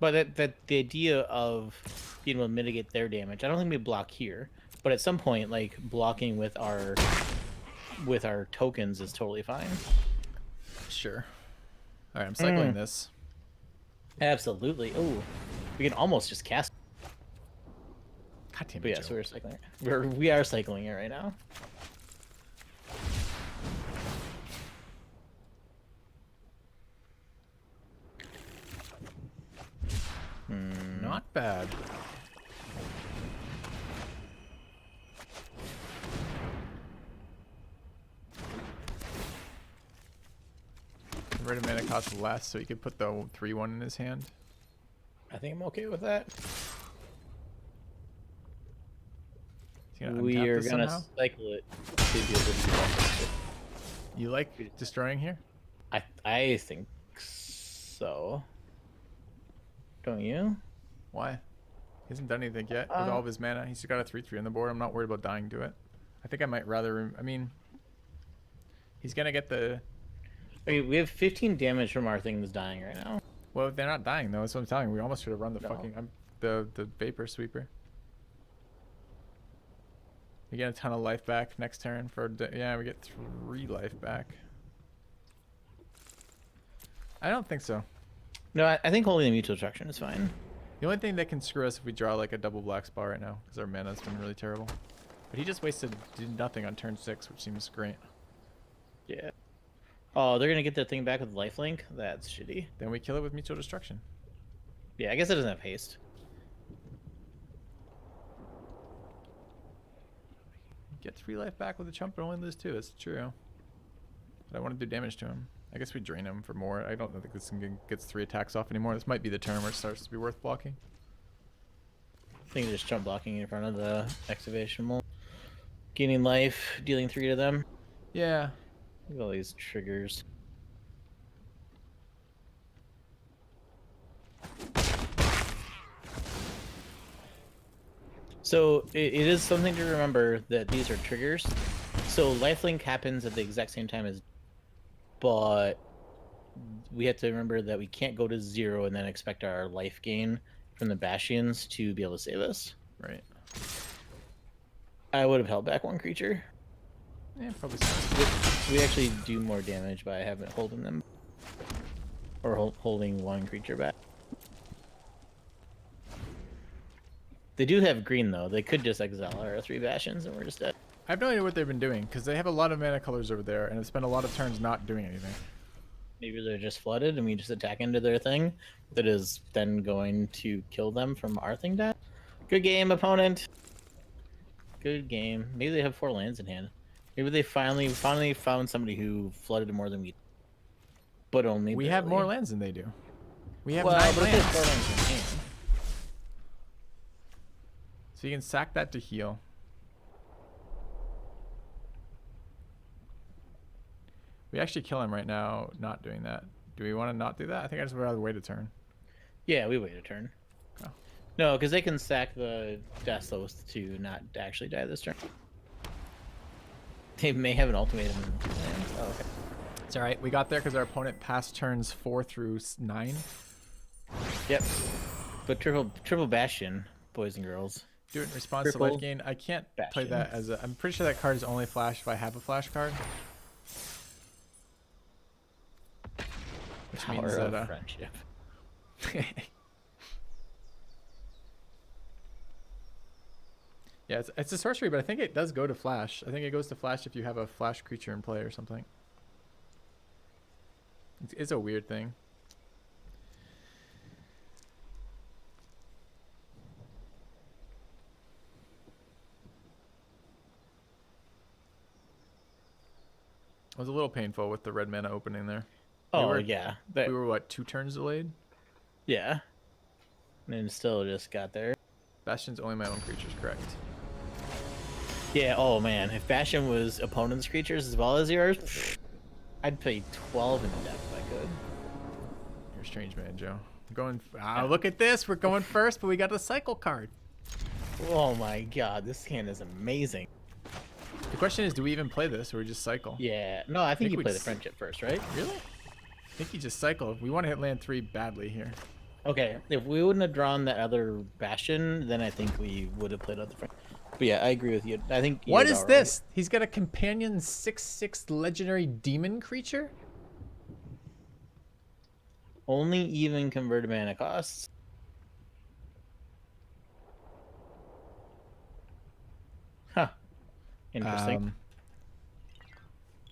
But that the idea of being able to mitigate their damage, I don't think we block here. But at some point, like blocking with our tokens is totally fine. Sure. All right, I'm cycling this. Absolutely. Oh, we can almost just cast. God damn it, But yeah, Joe. so we're cycling. We are cycling it right now. Not bad. Converted mana costs less, so he could put the 3/1 in his hand. I think I'm okay with that. He's gonna We untap are this gonna somehow. cycle it to be able to do that. You like destroying here? I think so. Don't you? Why? He hasn't done anything yet with all of his mana. He's got a 3/3 on the board. I'm not worried about dying to it. I think I might rather. I mean, he's gonna get the. Okay, we have 15 damage from our thing that's dying right now. Well, they're not dying though. That's what I'm telling you. We almost should have run the No. fucking the vapor sweeper. We get a ton of life back next turn for yeah. We get 3 life back. I don't think so. No, I think holding the mutual destruction is fine. The only thing that can screw us if we draw like a double black spell right now, because our mana's been really terrible. But he just did nothing on turn 6, which seems great. Yeah. Oh, they're gonna get their thing back with lifelink? That's shitty. Then we kill it with mutual destruction. Yeah, I guess it doesn't have haste. Get 3 life back with a chump, but only lose 2. That's true. But I want to do damage to him. I guess we drain him for more. I don't think this thing gets 3 attacks off anymore. This might be the turn where it starts to be worth blocking. I think just jump blocking in front of the excavation mold. Gaining life, dealing 3 to them. Yeah. Look at all these triggers. So it is something to remember that these are triggers. So lifelink happens at the exact same time as, but we have to remember that we can't go to 0 and then expect our life gain from the Bastions to be able to save us. Right. I would have held back 1 creature. Yeah, probably so. We actually do more damage by having holding them, or holding 1 creature back. They do have green though. They could just exile our 3 Bastions and we're just dead. I have no idea what they've been doing because they have a lot of mana colors over there, and it's been a lot of turns not doing anything. Maybe they're just flooded and we just attack into their thing that is then going to kill them from our thing down. Good game, opponent. Good game. Maybe they have 4 lands in hand. Maybe they finally found somebody who flooded more than we. But only We barely. have more lands than they do. We have well, 9 but if they have lands. 4 lands in hand. So you can sack that to heal. We actually kill him right now, not doing that. Do we want to not do that? I think I just would rather wait a turn. Yeah, we wait a turn. Oh. No, because they can sack the Deathlos to not actually die this turn. They may have an ultimatum in lands. Oh, okay. It's alright. We got there because our opponent passed turns 4 through 9. Yep. But triple Bastion, boys and girls. Do it in response to Triple life gain. I can't play Bastion. that as a... I'm pretty sure that card is only flash if I have a flash card. Which Power means of that... friendship. Yeah, it's a sorcery, but I think it does go to flash. I think it goes to flash if you have a flash creature in play or something. It's a weird thing. It was a little painful with the red mana opening there. Oh, were- yeah. We were, what, 2 turns delayed? Yeah. And then still just got there. Bastion's only my own creatures, correct. Yeah, oh man. If Bastion was opponent's creatures as well as yours, I'd play 12 in the deck if I could. You're a strange man, Joe. I'm going... look at this! We're going first, but we got a cycle card. Oh my god, this hand is amazing. The question is, do we even play this, or we just cycle? Yeah. No, I think you we'd play the s- friendship first, right? Really? I think you just cycle. We want to hit land 3 badly here. Okay, if we wouldn't have drawn that other Bastion, then I think we would have played other friend. But yeah, I agree with you. I think What you're is about right. this? He's got a companion 6/6 legendary demon creature? Only even converted mana costs. Huh. Interesting.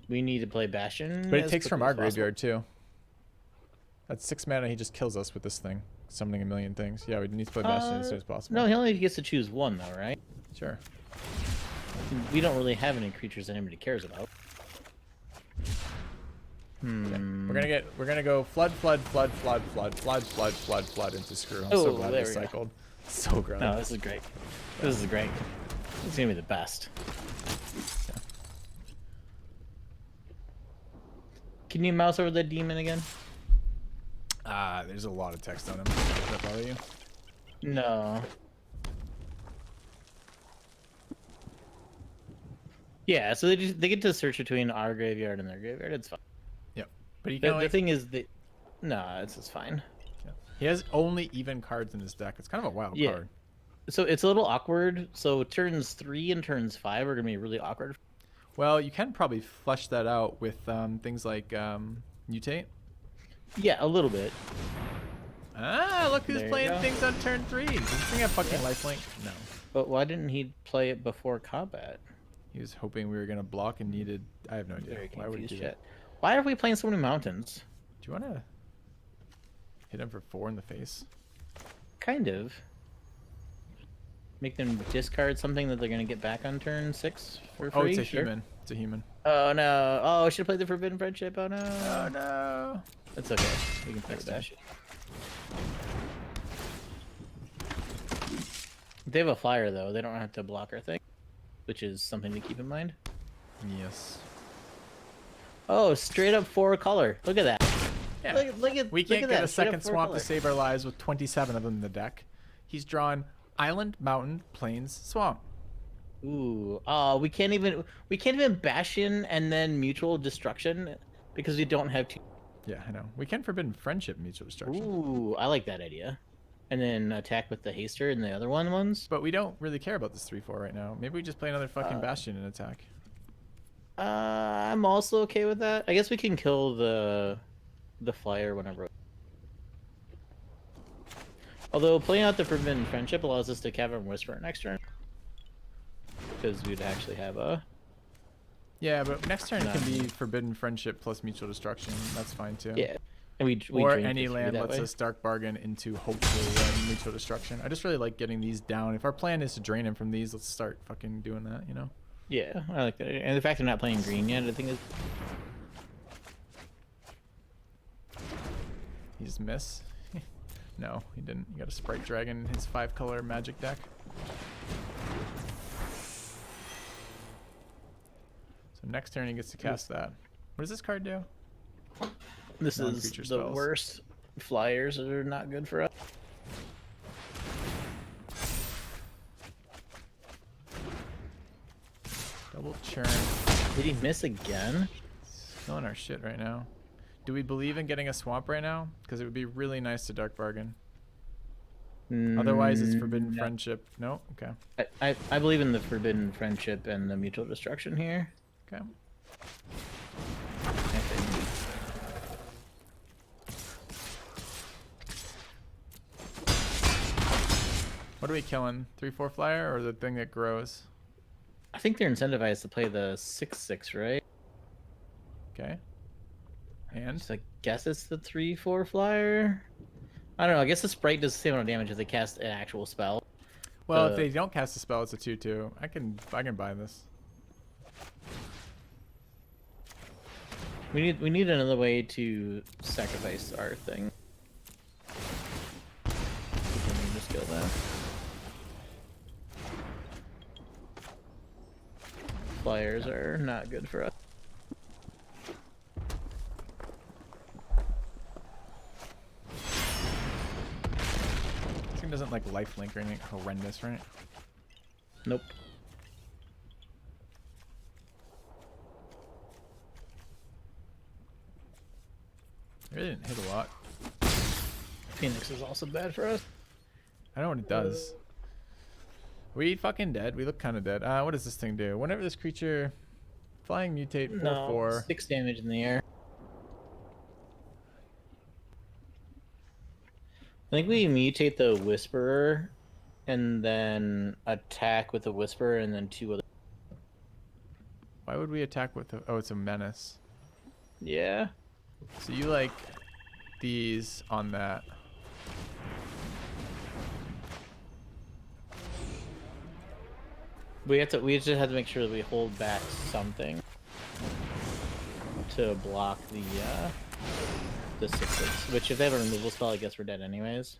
We need to play Bastion. But it as takes from quickly our as possible. graveyard, too. That's 6 mana. He just kills us with this thing. Summoning a million things. Yeah, we need to play Bastion as soon as possible. No, he only gets to choose one, though, right? Sure. We don't really have any creatures that anybody cares about. We're gonna go flood into screw. I'm so Oh, glad there we we go. cycled. So good. No, this is great. This is great. It's gonna be the best. Can you mouse over the demon again? There's a lot of text on him. Does that bother you? No. Yeah, so they get to search between our graveyard and their graveyard. It's fine. Yep. But he The, can the only... thing is that it's just fine. Yeah. He has only even cards in his deck. It's kind of a wild Yeah. card. So it's a little awkward. So turns 3 and turns 5 are gonna be really awkward. Well, you can probably flesh that out with things like mutate. Yeah, a little bit. Look who's There you playing go. things on turn 3. Does this thing have fucking lifelink? No. But why didn't he play it before combat? He was hoping we were gonna block and needed... I have no idea. Very Why would he confused do shit. that? Why are we playing so many mountains? Do you want to hit him for 4 in the face? Kind of. Make them discard something that they're gonna get back on turn 6 for free. Oh, it's a Sure. human. It's a human. Oh no! Oh, I should have played the Forbidden Friendship. Oh no! Oh no! That's okay. We can play the Bastion. They have a flyer though. They don't have to block our thing, which is something to keep in mind. Yes. Oh, straight up 4 color. Look at that. Yeah. Look at We look can't at get that. a Straight up second 4 swamp color. to save our lives with 27 of them in the deck. He's drawn island, mountain, plains, swamp. Ooh. We can't even Bastion and then mutual destruction because we don't have 2. Yeah, I know. We can forbidden friendship mutual destruction. Ooh, I like that idea. And then attack with the haster and the other ones. But we don't really care about this 3/4 right now. Maybe we just play another fucking bastion and attack. I'm also okay with that. I guess we can kill the flyer whenever. Although playing out the Forbidden Friendship allows us to Cavern Whisper next turn. Because we'd actually have a... Yeah, but next turn can be Forbidden Friendship plus Mutual Destruction. That's fine too. Yeah. And we or dream any for land that lets way. us Dark Bargain into hopefully Mutual Destruction. I just really like getting these down. If our plan is to drain him from these, let's start fucking doing that, you know? Yeah, I like that. And the fact they're not playing green yet, I think is... He just miss? No, he didn't. He got a Sprite Dragon in his 5-color Magic deck. So next turn he gets to cast that. What does this card do? This is Non-creature the spells. worst. Flyers are not good for us. Double churn. Did he miss again? Killing our shit right now. Do we believe in getting a swamp right now? Because it would be really nice to Dark Bargain. Otherwise, it's Forbidden No. Friendship. No? Okay. I believe in the Forbidden Friendship and the Mutual Destruction here. Okay. I think. What are we killing? 3/4 flyer or the thing that grows? I think they're incentivized to play the 6/6, right? Okay. And? So I guess it's the 3/4 flyer. I don't know. I guess the sprite does the same amount of damage if they cast an actual spell. Well, if they don't cast a spell, it's a 2/2. I can buy this. We need another way to sacrifice our thing. Let me just kill that. Flyers are not good for us. This thing doesn't like lifelink or anything horrendous, right? Nope. Really didn't hit a lot. Phoenix is also bad for us. I know what it does. We fucking dead. We look kind of dead. What does this thing do? Whenever this creature flying mutate 4/4. 6 damage in the air. I think we mutate the Whisperer and then attack with the Whisperer and then 2 other. Why would we attack with a... Oh, it's a menace. Yeah. So you like these on that. We just have to make sure that we hold back something to block the 6/6. Which if they have a removal spell, I guess we're dead anyways.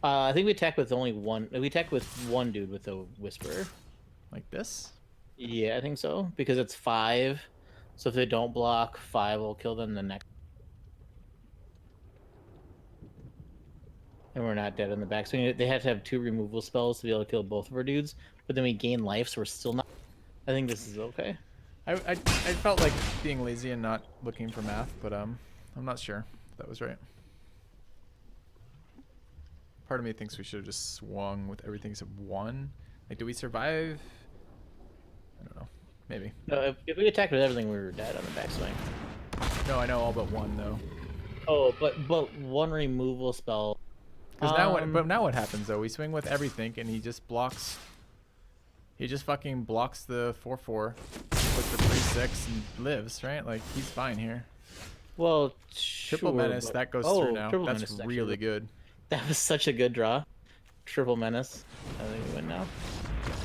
I think we attack with only one. We attack with one dude with a Whisperer. Like this? Yeah, I think so because it's 5. So if they don't block, 5 will kill them the next. And we're not dead in the back. So they have to have 2 removal spells to be able to kill both of our dudes. But then we gain life, so we're still not. I think this is okay. I felt like being lazy and not looking for math, but I'm not sure if that was right. Part of me thinks we should have just swung with everything except 1. Like, do we survive? I don't know. Maybe. No, if we attacked with everything, we were dead on the backswing. No, I know all but 1 though. Oh, but 1 removal spell. Because now what happens though? We swing with everything and he just blocks. He just fucking blocks the 4/4, puts the 3/6 and lives, right? Like he's fine here. Well, Triple sure, menace but... that goes oh, through now. Triple That's menace is really actually... good. That was such a good draw. Triple menace. I think we win now.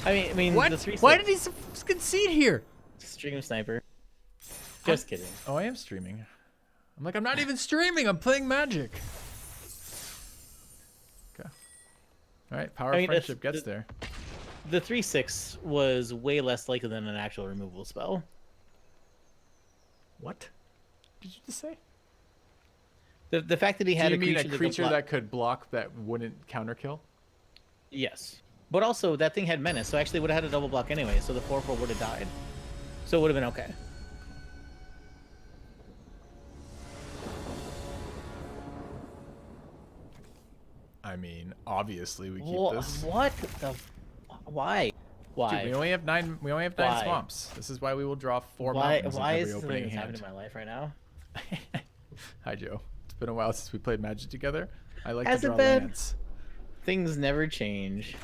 I mean, What? the 3/6. Why did he concede here? Stream sniper? Just kidding. Oh, I am streaming. I'm like, I'm not even streaming. I'm playing Magic. Okay. All right. Power of friendship gets there. The 3/6 was way less likely than an actual removal spell. What did you just say? The fact that he had Do you mean a creature that that could block that wouldn't counter kill? yes, but also that thing had menace, so actually would have had a double block anyway. So the 4/4 would have died. So it would have been okay. I mean, obviously we keep this. What the? Why? Why? Dude, we only have 9. We only have 9 Why? swamps. This is why we will draw 4 Why? mountains Why in is every something opening that's hand. happening in my life right now? Hi, Joe. It's been a while since we played Magic together. I like Has to it draw been? lands. Things never change.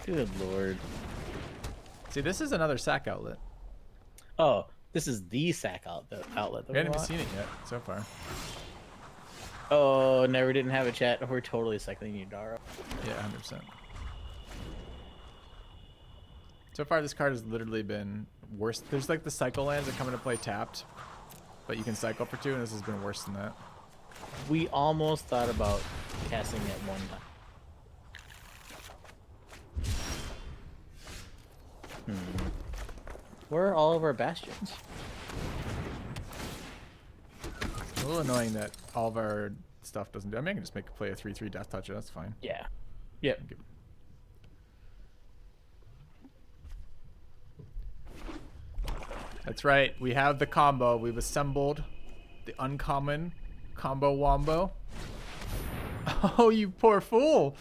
Good lord. See, this is another sack outlet. Oh, this is the sack outlet that We haven't even want. seen it yet so far. Oh, never didn't have a chat. We're totally cycling you, Dara. Yeah, 100%. So far, this card has literally been worse. There's like the cycle lands that come into play tapped, but you can cycle for 2, and this has been worse than that. We almost thought about casting it one time. Where are all of our bastions? It's a little annoying that all of our stuff doesn't do. I mean, I can just play a 3/3 Death Toucher. That's fine. Yeah. Yep. That's right. We have the combo. We've assembled the uncommon combo wombo. Oh, you poor fool.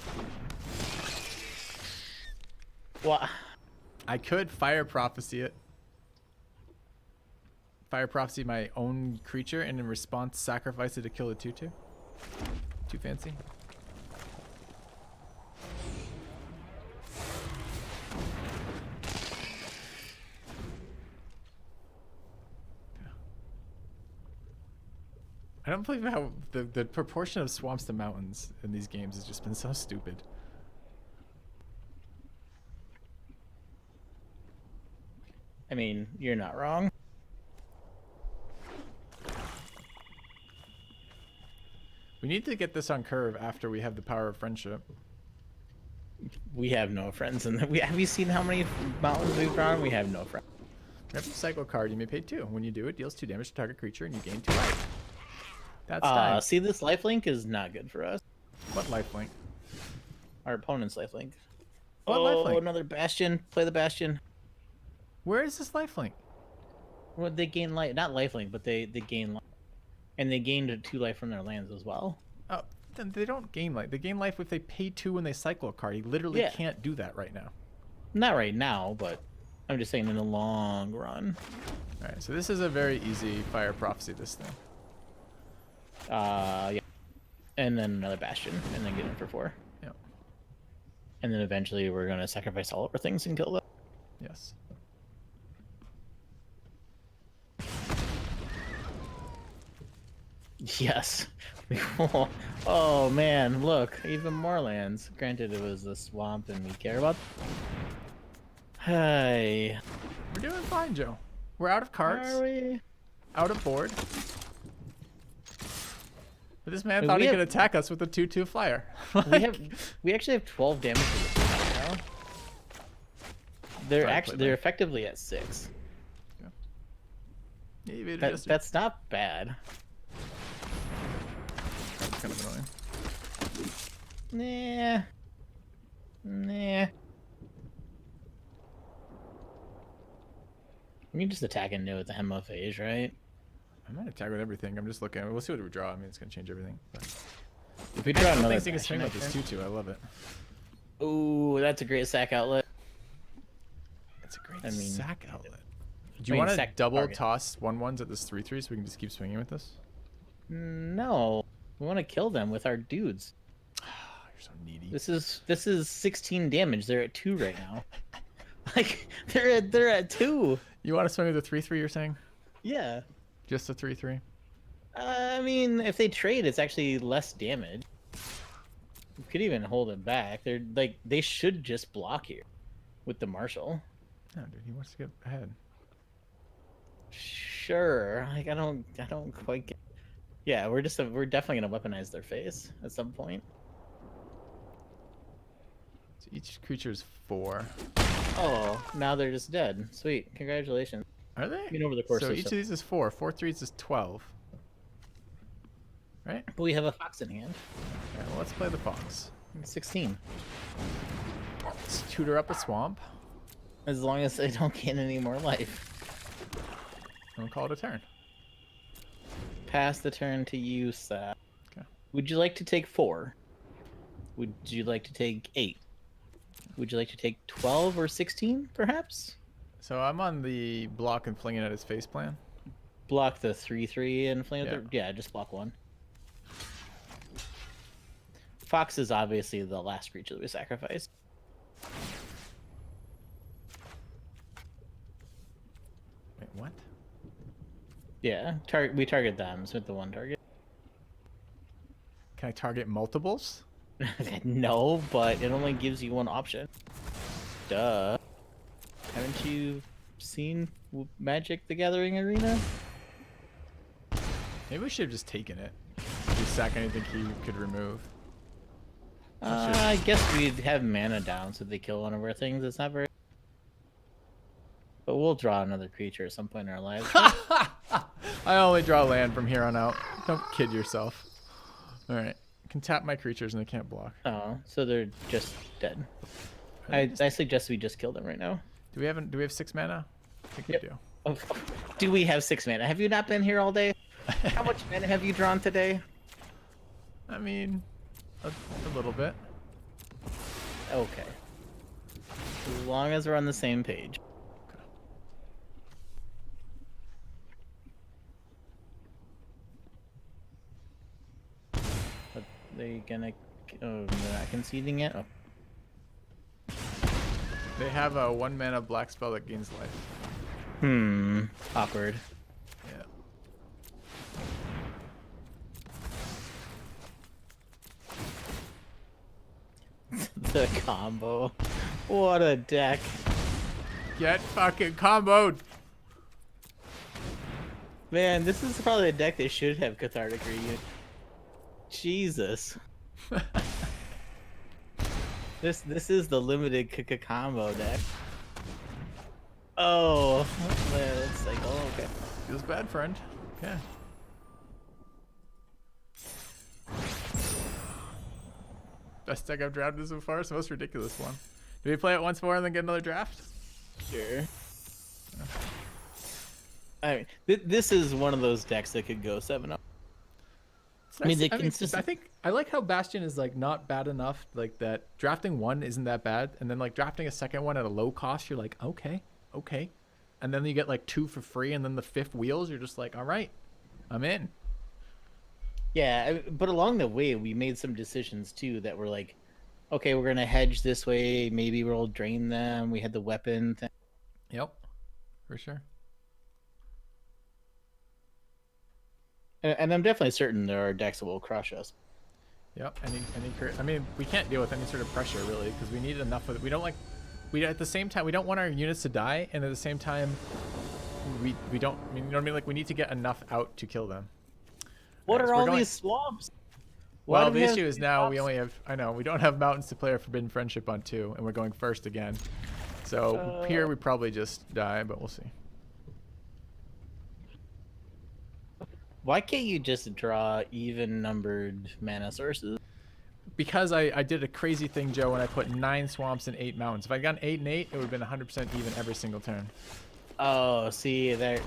What? I could Fire Prophecy it. Fire Prophecy my own creature, and in response sacrifice it to kill a 2/2. Too fancy. I don't believe how the proportion of swamps to mountains in these games has just been so stupid. I mean, you're not wrong. We need to get this on curve after we have the power of friendship. We have no friends in the. Have you seen how many mountains we've drawn? We have no friends. Every cycle card you may pay 2. When you do, it deals 2 damage to target creature and you gain 2 life. That's time. See, this lifelink is not good for us. What lifelink? Our opponent's lifelink. What Oh, lifelink? another bastion. Play the bastion. Where is this lifelink? Well, they gain life. Not lifelink, but they gain life. And they gained 2 life from their lands as well. Oh, then they don't gain life. They gain life if they pay 2 when they cycle a card. You literally can't do that right now. Not right now, but I'm just saying in the long run. Alright, so this is a very easy Fire Prophecy, this thing. Yeah. And then another bastion, and then get in for 4. Yep. And then eventually we're gonna sacrifice all of our things and kill them. Yes. Yes. Oh man, look, even more lands. Granted, it was a swamp, and we care about. Hey, We're doing fine, Joe. We're out of cards. are we? Out of board. But this man Wait, thought we he have- could attack us with a 2/2 flyer. We actually have 12 damage to this thing right now. They're effectively at 6. Yeah, you evaded yesterday. That's not bad. That's kind of annoying. Nah. We can just attack into with the Hemophage, right? I might attack with everything. I'm just looking. We'll see what we draw. I mean, it's gonna change everything. But If we draw another thing can swing bastion, with this 2/2. I love it. Ooh, that's a great sack outlet. It's a great I mean, sack outlet. Do I you mean, want to sack double target. toss 1/1s at this 3/3 so we can just keep swinging with this? No, we want to kill them with our dudes. You're so needy. This is 16 damage. They're at 2 right now. Like they're at 2. You want to swing with the 3/3? You're saying Yeah. just a 3/3? I mean, if they trade, it's actually less damage. We could even hold it back. They're like they should just block here with the Marshal. No, dude. He wants to get ahead. Sure. Like I don't quite get. Yeah, we're definitely gonna weaponize their face at some point. So each creature is 4. Oh, now they're just dead. Sweet, congratulations. Are they? I mean, over the course So of each of these is 4. 4/3s is 12. Right? But we have a fox in hand. Alright, well, let's play the fox. 16. Let's tutor up a swamp As long as they don't gain any more life. and we'll call it a turn. Pass the turn to you, Seth. Okay. Would you like to take 4? Would you like to take 8? Would you like to take 12 or 16, perhaps? So I'm on the block and fling it at his face plan. block the 3/3 and flame. Yeah. Yeah, just block one. Fox is obviously the last creature that we sacrifice. Wait, what? Yeah, we target them with the one target. Can I target multiples? No, but it only gives you one option. Duh. Haven't you seen Magic the Gathering Arena? Maybe we should have just taken it. Just sack anything he could remove. I guess we'd have mana down so they kill one of our things. It's not very... But we'll draw another creature at some point in our lives. I only draw land from here on out. Don't kid yourself. Alright. Can tap my creatures and they can't block. Oh, so they're just dead. I suggest we just kill them right now. Do we have 6 mana? I think Yep. we do. Oh, do we have 6 mana? Have you not been here all day? How much mana have you drawn today? I mean, a little bit. Okay. As long as we're on the same page. Are they gonna... Oh, they're not conceding yet? Oh. They have a 1 mana black spell that gains life. Awkward. Yeah. The combo. What a deck. Get fucking comboed! Man, this is probably a deck that should have Cathartic Reunion. Jesus. This is the limited combo deck. Oh, man, it's like, oh, okay. Feels bad, friend. Yeah. Best deck I've drafted so far. It's the most ridiculous one. Do we play it once more and then get another draft? Sure. I mean, this is one of those decks that could go 7-0. I mean, I think I like how Bastion is like not bad enough. Like that drafting one isn't that bad, and then like drafting a second one at a low cost, you're like, okay, and then you get like 2 for free, and then the 5th wheels, you're just like, all right, I'm in. Yeah, but along the way, we made some decisions too that were like, okay, we're gonna hedge this way. Maybe we'll drain them. We had the weapon thing. Yep, for sure. And I'm definitely certain there are decks that will crush us. Yep. I mean, we can't deal with any sort of pressure really because we need enough of it. We don't like. We at the same time we don't want our units to die, and at the same time, we don't. I mean, you know what I mean? Like we need to get enough out to kill them. What Alright, are so all going... these swamps? Why Well, do we the have issue is these now swamps? we only have. I know we don't have mountains to play our Forbidden Friendship on 2, and we're going first again. So here we probably just die, but we'll see. Why can't you just draw even-numbered mana sources? Because I did a crazy thing, Joe, when I put 9 swamps and 8 mountains. If I'd gotten 8 and 8, it would have been 100% even every single turn. Oh, see, there's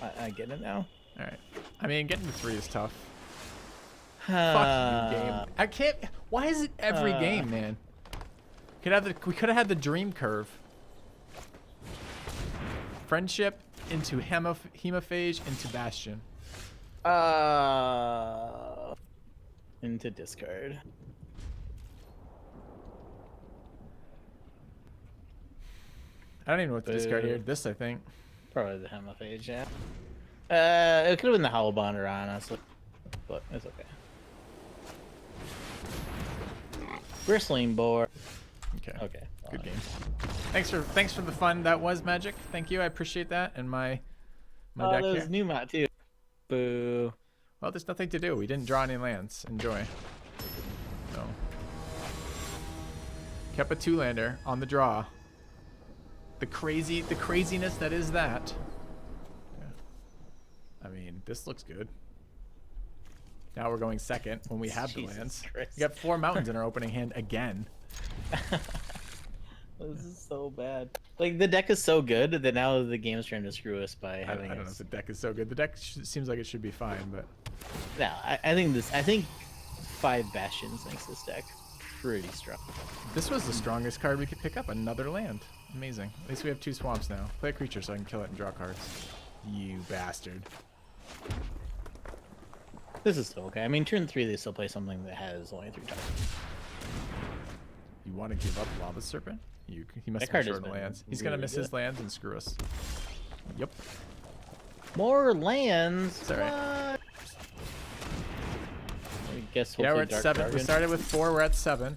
I get it now. All right. I mean, getting to 3 is tough. Fuck Fuck you, game. I can't. Why is it every game, man? We could have had the dream curve. Friendship into Hemophage into Bastion. Into discard. I don't even know what to discard here. This, I think. Probably the Hemophage, yeah. It could have been the Howl Bonder, honestly. But it's okay. Bristling Boar. Okay. Okay. Good game. Thanks for the fun. That was Magic. Thank you. I appreciate that. And my deck there's here. new mat too. Boo. Well, there's nothing to do. We didn't draw any lands. Enjoy. So kept a 2-lander on the draw. The craziness that is that. Yeah. I mean, this looks good. Now we're going second when we have the Jesus lands. Christ. We got 4 mountains in our opening hand again. This is so bad. Like, the deck is so good that now the game's trying to screw us by I having don't know if the deck is so good. The deck seems like it should be fine, but No, I think 5 Bastions makes this deck pretty strong. this was the strongest card we could pick up. Another land. Amazing. At least we have 2 swamps now. Play a creature so I can kill it and draw cards. You bastard. This is still okay. I mean, turn 3, they still play something that has only 3 targets. You want to give up Lava Serpent? He must That have card been has short of been lands. He's gonna really miss his good. lands and screw us. Yep. More lands. It's all right. What? I guess Yeah, we're hopefully at Dark 7. We Bargain. started with 4. We're at 7.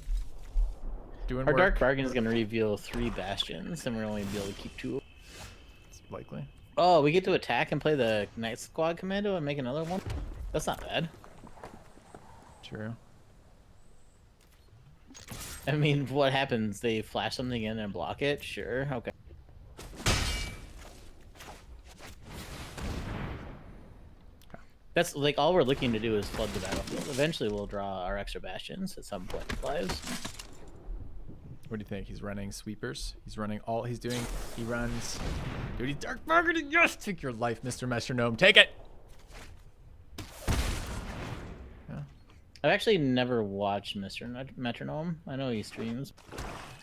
Doing Our work. Dark Bargain is going to reveal 3 bastions, and we're only going to be able to keep 2. It's likely. Oh, we get to attack and play the Night Squad Commando and make another one? That's not bad. True. I mean, what happens? They flash something in and block it? Sure, okay. That's like all we're looking to do is flood the battlefield. Eventually, we'll draw our extra bastions at some point in lives. What do you think? He's running sweepers. He's running all. He's doing. He runs. Dude, he's Dark Bargaining. Yes, take your life, Mr. Metronome. Take it. Yeah. I've actually never watched Mr. Metronome. I know he streams.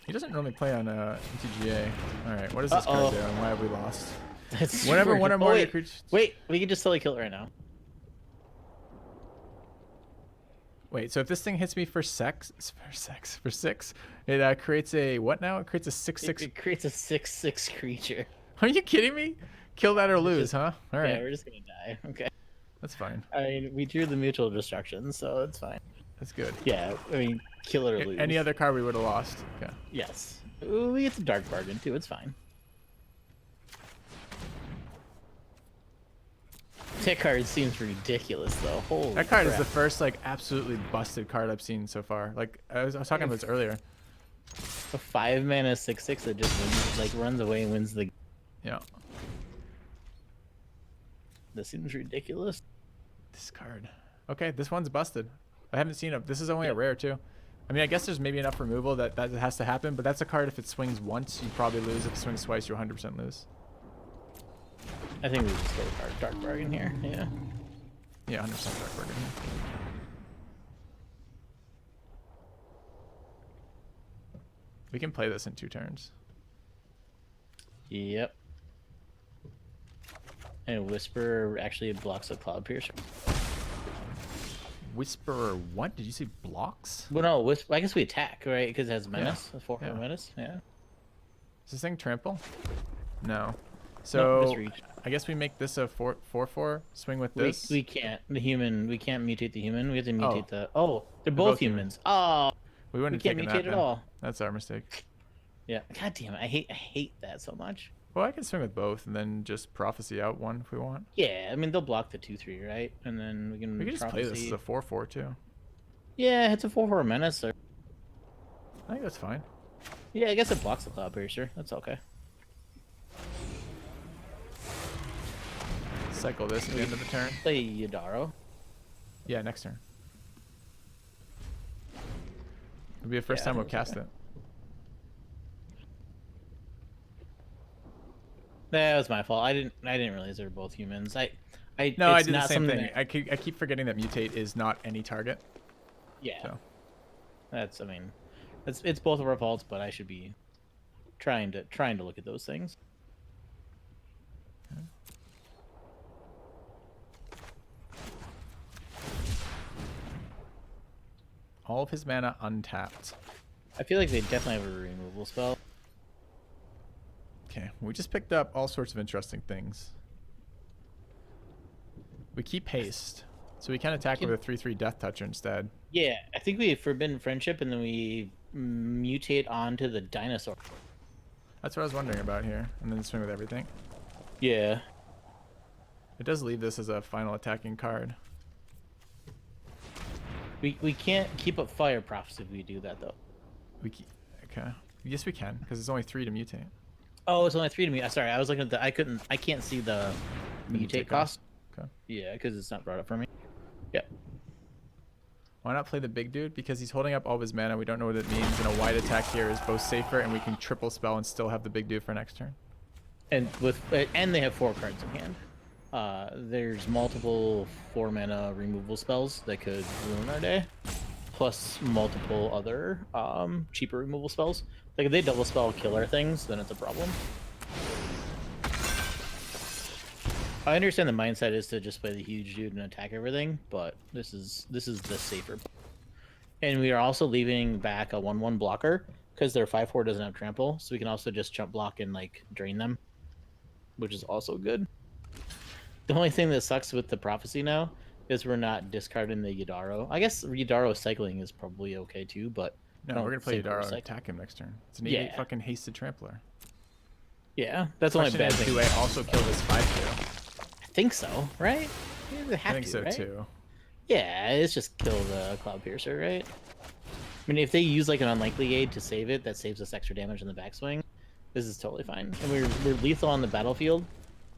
He doesn't normally play on TGA. All right. What is this card doing? Why have we lost? That's Whenever super- one or more of your wait, creatures. wait, we can just totally kill it right now. Wait, so if this thing hits me for 6, it creates a what now? It creates a 6/6. It creates a 6/6 creature. Are you kidding me? Kill that or lose, huh? All right, Yeah, we're just gonna die. Okay. that's fine. I mean, we drew the mutual destruction, so it's fine. That's good. Yeah, I mean, kill it or lose. Any other card we would have lost. Okay. Yes. Ooh, we get the Dark Bargain too. It's fine. That card seems ridiculous though. Holy That card is crap. the first like absolutely busted card I've seen so far. Like I was talking about this earlier. A 5 mana 6/6 that just wins, like runs away and wins the. Yeah. This seems ridiculous. This card. Okay, this one's busted. I haven't seen it. This is only a rare too. I mean, I guess there's maybe enough removal that has to happen, but that's a card if it swings once, you probably lose. If it swings twice, you 100% lose. I think we just go with our Dark Bargain here. Yeah. Yeah, 100% Dark Bargain. We can play this in 2 turns. Yep. And Whisper actually blocks a Cloud Piercer. Whisperer, what? Did you say blocks? Well, no, Whisper. I guess we attack, right? Because it has Menace, a 4/4 Yeah. Menace. Yeah. Is this thing trample? No. No, So just reach. I guess we make this a 4/4 swing with We, this. we can't. The human. We can't mutate the human. We have to mutate Oh. the. Oh, they're both both humans. humans. Oh, We wouldn't we have can't taken mutate that at then. all. That's our mistake. Yeah. God damn it! I hate that so much. Well, I can swing with both and then just prophecy out one if we want. Yeah, I mean they'll block the 2/3, right? And then we can. We can just play this prophecy. as a 4/4 too. Yeah, it's a 4/4 Menace. Or... I think that's fine. Yeah, I guess it blocks the Cloud Piercer. That's okay. Cycle this at the end of the turn. Play Yadaro. Yeah, next turn. It'll be the first Yeah, time we'll that's cast okay. it. That was my fault. I didn't realize they were both humans. No, I it's did the not same something thing. that- I keep forgetting that mutate is not any target. yeah. So. That's. I mean, it's both of our faults, but I should be trying to look at those things. All of his mana untapped. I feel like they definitely have a removal spell. Okay, we just picked up all sorts of interesting things. We keep haste, so we can attack with a 3/3 Death Toucher instead. Yeah, I think we Forbidden Friendship, and then we mutate onto the dinosaur. That's what I was wondering about here, and then swing with everything. Yeah. It does leave this as a final attacking card. We can't keep up Fire Prophecy if we do that though. Okay. Yes, we can, because it's only 3 to mutate. Oh, it's only 3 to me. Sorry, I was looking at the. I can't see the The mutate mutate cost. Okay. Yeah, because it's not brought up for me. Yep. Why not play the big dude? Because he's holding up all of his mana. We don't know what it means, and a wide attack here is both safer, and we can triple spell and still have the big dude for next turn. And they have 4 cards in hand. There's multiple 4 mana removal spells that could ruin our day, plus multiple other cheaper removal spells. Like if they double spell killer things, then it's a problem. I understand the mindset is to just play the huge dude and attack everything, but this is the safer. And we are also leaving back a 1/1 blocker because their 5/4 doesn't have trample, so we can also just jump block and like drain them, which is also good. The only thing that sucks with the prophecy now is we're not discarding the Yadaro. I guess Yadaro cycling is probably okay too, but No, we're gonna play Yadaro and attack him next turn. It's an 8/8 fucking hasted trampler. Yeah, that's the only bad thing. Do I also kill this 5/2? I think so, right? I think so right? too. Yeah, it's just kill the Cloud Piercer, right? I mean, if they use like an unlikely aid to save it, that saves us extra damage in the backswing. This is totally fine, and we're lethal on the battlefield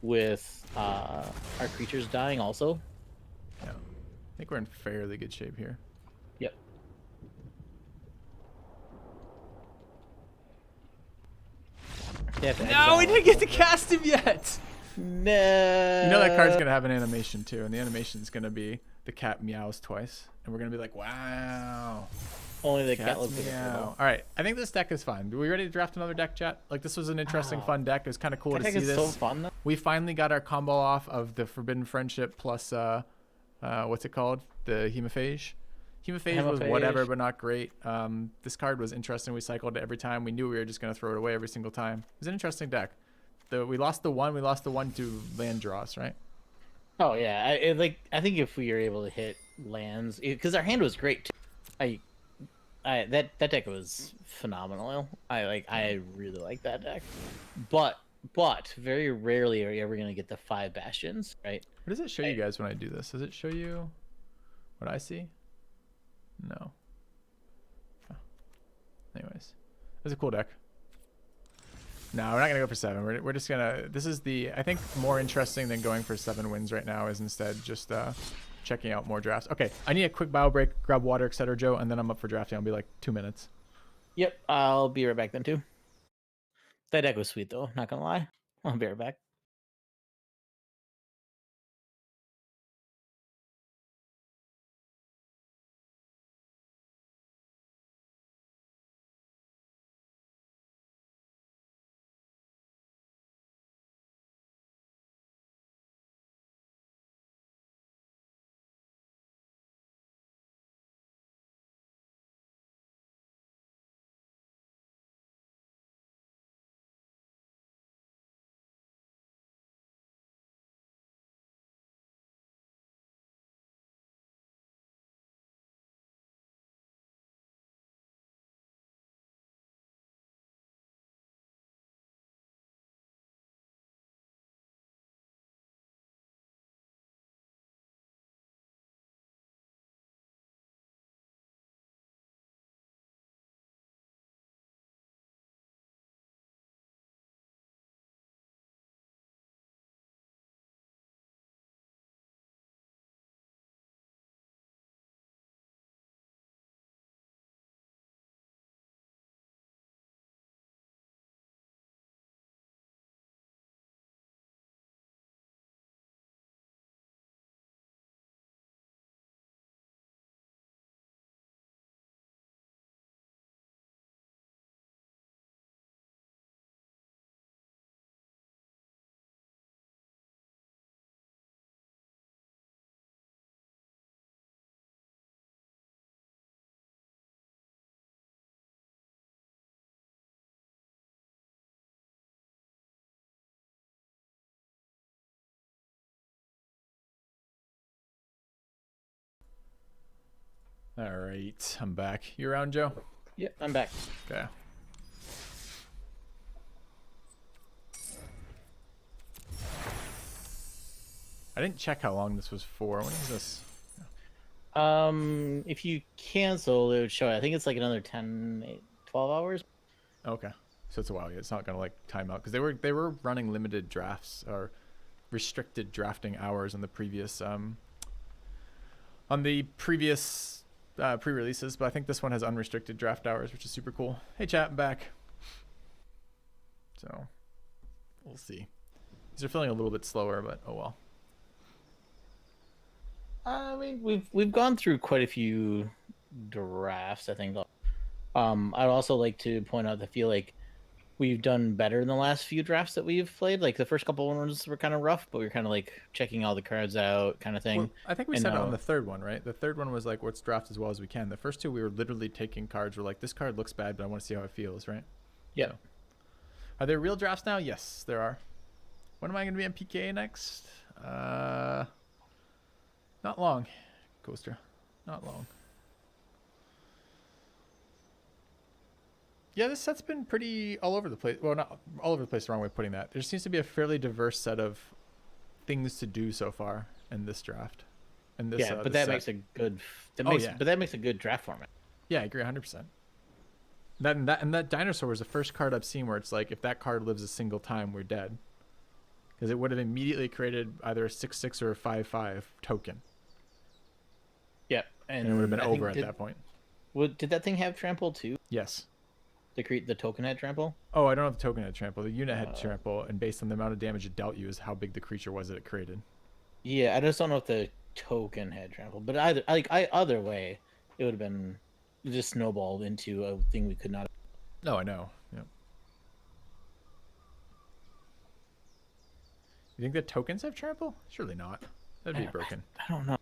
with our creatures dying also. Yeah, I think we're in fairly good shape here. Yep. No, we didn't get to cast him yet. No. You know that card's gonna have an animation too, and the animation's gonna be the cat meows twice, and we're gonna be like, wow. Only the cat looks meow. All right, I think this deck is fine. Are we ready to draft another deck, chat? Like, this was an interesting, fun deck. It was kind of cool to see this. So fun, though. We finally got our combo off of the Forbidden Friendship plus what's it called? The Hemophage. Hemophage was whatever, but not great. This card was interesting. We cycled it every time. We knew we were just going to throw it away every single time. It was an interesting deck. We lost the one. We lost the 1/2 land draws, right? Oh yeah, I think if we were able to hit lands, because our hand was great too. That deck was phenomenal. I really like that deck, but very rarely are you ever gonna get the 5 bastions, right? What does it show you guys when I do this? Does it show you what I see? No. Oh. Anyways, it was a cool deck. No, we're not gonna go for 7. We're just gonna. This is I think more interesting than going for 7 wins right now is instead just checking out more drafts. Okay, I need a quick bio break, grab water, etc., Joe, and then I'm up for drafting. I'll be like 2 minutes. Yep, I'll be right back then too. That deck was sweet though, not gonna lie. I'll be right back. All right, I'm back. You around, Joe? Yep, I'm back. Okay. I didn't check how long this was for. When is this? If you cancel, it would show. I think it's like another 10, 12 hours. Okay, so it's a while. It's not gonna like time out because they were running limited drafts or restricted drafting hours on the previous pre-releases, but I think this one has unrestricted draft hours, which is super cool. Hey chat, I'm back. So we'll see. These are feeling a little bit slower, but oh well. I mean, we've gone through quite a few drafts, I think. I'd also like to point out that I feel like we've done better in the last few drafts that we've played. Like the first couple ones were kind of rough, but we were kind of like checking all the cards out, kind of thing. Well, I think we And said it on now, the third one, right? The third one was like, let's draft as well as we can. The first two, we were literally taking cards. We're like, this card looks bad, but I want to see how it feels, right? yeah, So, are there real drafts now? Yes, there are. When am I going to be on PKA next? Not long, Coaster. Not long. Yeah, this set's been pretty all over the place. Well, not all over the place, the wrong way of putting that. There seems to be a fairly diverse set of things to do so far in this draft. And this, yeah, but this that set. makes a good. That Oh, makes, yeah. but that makes a good draft format. Yeah, I agree 100%. That dinosaur was the first card I've seen where it's like, if that card lives a single time, we're dead. Because it would have immediately created either a 6/6 or a 5/5 token. Yeah, And it would have been I over think at that point. Did that thing have trample too? Yes. To create the token had trample? Oh, I don't have the token had trample. The unit had trample, and based on the amount of damage it dealt you is how big the creature was that it created. Yeah, I just don't know if the token had trample, but either way, it would have been just snowballed into a thing we could not. No, I know. Yeah. You think the tokens have trample? Surely not. That'd be broken. I don't know.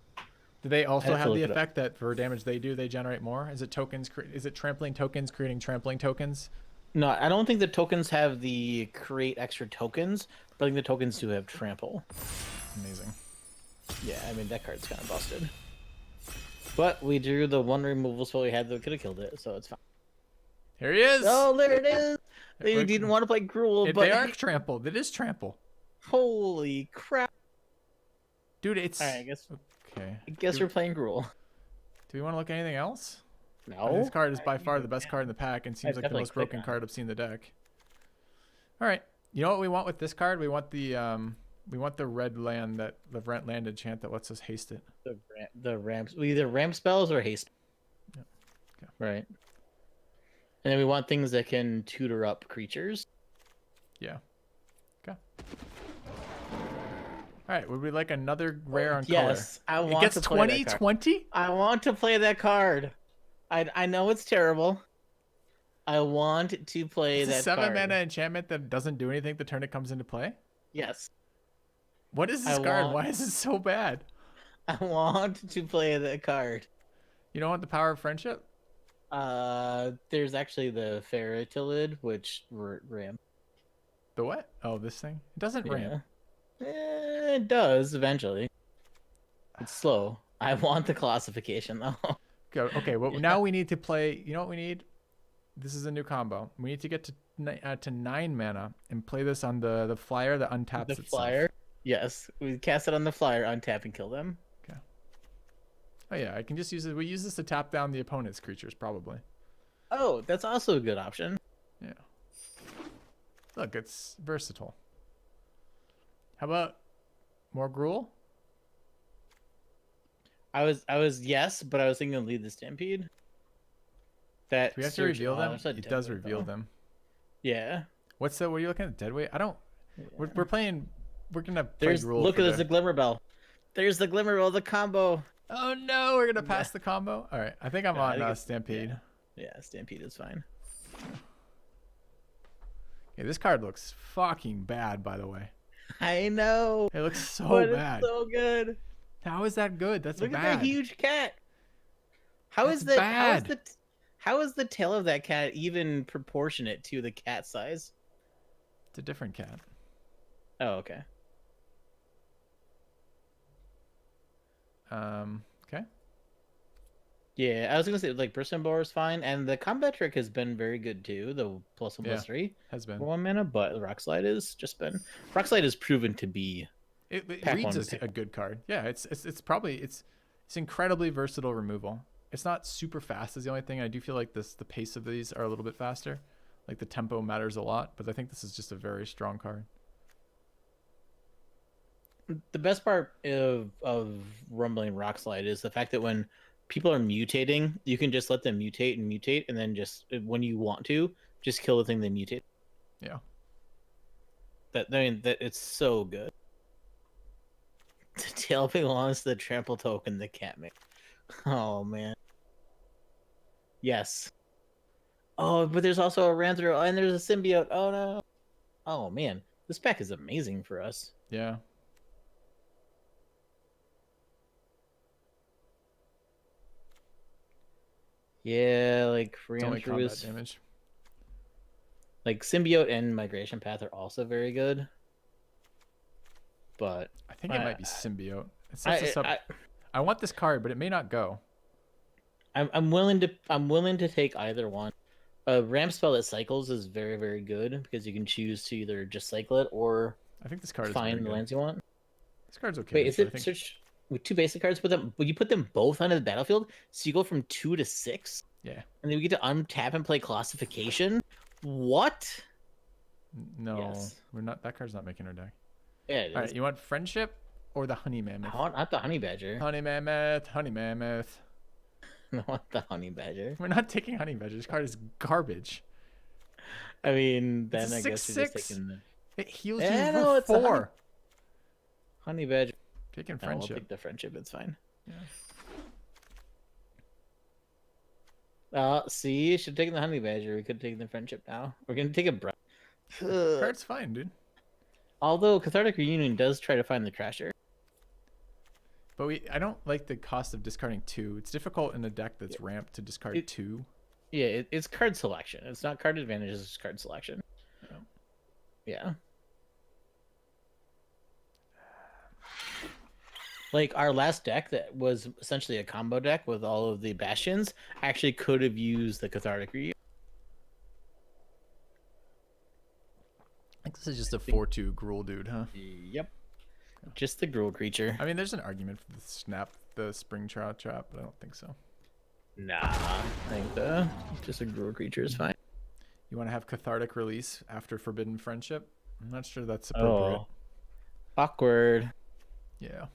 Do they also have to have the look it up. effect that for damage they do, they generate more? Is it tokens? Is it trampling tokens creating trampling tokens? No, I don't think the tokens have the create extra tokens, but I think the tokens do have trample. Amazing. Yeah, I mean that card's kind of busted. But we drew the one removal spell we had that could have killed it, so it's fine. Here he is. Oh, there it is. They Look- didn't want to play Gruel, but They are trampled. It is trample. holy crap! Dude, it's... All right, Okay. I guess we're playing Gruel. Do we want to look at anything else? No, This card is by far the best card in the pack and seems like the definitely most click broken on it. card I've seen in the deck. All right. You know what we want with this card? We want the red land, that the rent land enchant that lets us haste it. the ramps. We either ramp spells or haste. Yeah. Okay. Right. And then we want things that can tutor up creatures. Yeah. Okay. All right. Would we like another rare on color? Yes, I It want gets to play that card. 20/20? I want to play that card. I know it's terrible. I want to play It's a that 7 card. mana enchantment that doesn't do anything the turn it comes into play? Yes, What is this I card? want- Why is it so bad? I want to play that card. You don't want the power of friendship? There's actually the Ferrotilid, which ramp. The what? Oh, this thing? It doesn't ramp. It does eventually. It's slow. I want the classification though. Okay, well, now we need to play... You know what we need? This is a new combo. We need to get to 9 mana and play this on the flyer that untaps The itself. flyer. Yes, we cast it on the flyer, untap and kill them. Oh yeah, I can just use it. We use this to tap down the opponent's creatures, probably. Oh, that's also a good option. Yeah. Look, it's versatile. How about more Gruel? I was yes, but I was thinking of lead the Stampede. That Do we have to Surge- reveal oh, them? there's a It does Deadweight, reveal though. them. Yeah. What are you looking at? Deadweight? I don't... We're playing... We're gonna play There's Gruel look for at there's the Glimmer Bell. There's the Glimmer Bell, the combo. Oh no, we're gonna pass the combo? Alright, I think I'm Yeah, I on think it's- Stampede. Yeah, Stampede is fine. Okay, this card looks fucking bad, by the way. I know. It looks so but bad. It's so good. How is that good? That's Look bad. at that huge cat. How That's is the bad. how is the tail of that cat even proportionate to the cat size? It's a different cat. Oh, okay. Okay. Yeah, I was gonna say like Briston Boar is fine, and the combat trick has been very good too. The +1 Yeah. +3 Has been. for 1 mana, but the Rock Slide has just been has proven to be It Pack reads one, as pick a good card. Yeah, it's probably it's incredibly versatile removal. It's not super fast is the only thing. I do feel like the pace of these are a little bit faster. Like the tempo matters a lot, but I think this is just a very strong card. the best part of Rumbling Rock Slide is the fact that when people are mutating, you can just let them mutate, and then just when you want to, just kill the thing they mutate. Yeah. That it's so good. The tail belongs to the trample token the cat made. Oh man. Yes. Oh, but there's also a Ranthro and there's a symbiote. Oh no. Oh man, this pack is amazing for us. Yeah. Yeah, like It's only Ranthro combat is damage. like symbiote and migration path are also very good. But I think it might be symbiote. It sets I, us up. I want this card, but it may not go. I'm willing to take either one. A ramp spell that cycles is very, very good because you can choose to either just cycle it or I think this card is find very the good. lands you want. This card's okay. Wait, is but I it think search with two basic cards? Will you put them both onto the battlefield? So you go from 2 to 6, yeah. and then we get to untap and play classification. What? No, Yes. we're not. That card's not making our deck. Yeah, it All is. right, you want friendship or the honey mammoth? I want the honey badger. Honey mammoth, honey mammoth. I want the honey badger. We're not taking honey badger. This card is garbage. I mean, then It's a I guess you're just 6/6. taking the It heals Yeah, you no, for it's a honey- 4. honey badger. Taking No, we'll friendship. take the friendship. It's fine. Yeah. See, you should have taken the honey badger. We could have taken the friendship now. We're gonna take a breath. Card's fine, dude. Although Cathartic Reunion does try to find the Crasher. But I don't like the cost of discarding 2. It's difficult in a deck that's ramped to discard 2. Yeah, it's card selection. It's not card advantage, it's just card selection. Yeah. Yeah. Like our last deck that was essentially a combo deck with all of the bastions actually could have used the Cathartic Reunion. I think this is just a 4/2 Gruul dude, huh? Yep. Just the Gruul creature. I mean, there's an argument for the spring trap, but I don't think so. Nah, I think just a Gruul creature is fine. You want to have cathartic release after Forbidden Friendship? I'm not sure that's appropriate. Oh, awkward. Yeah.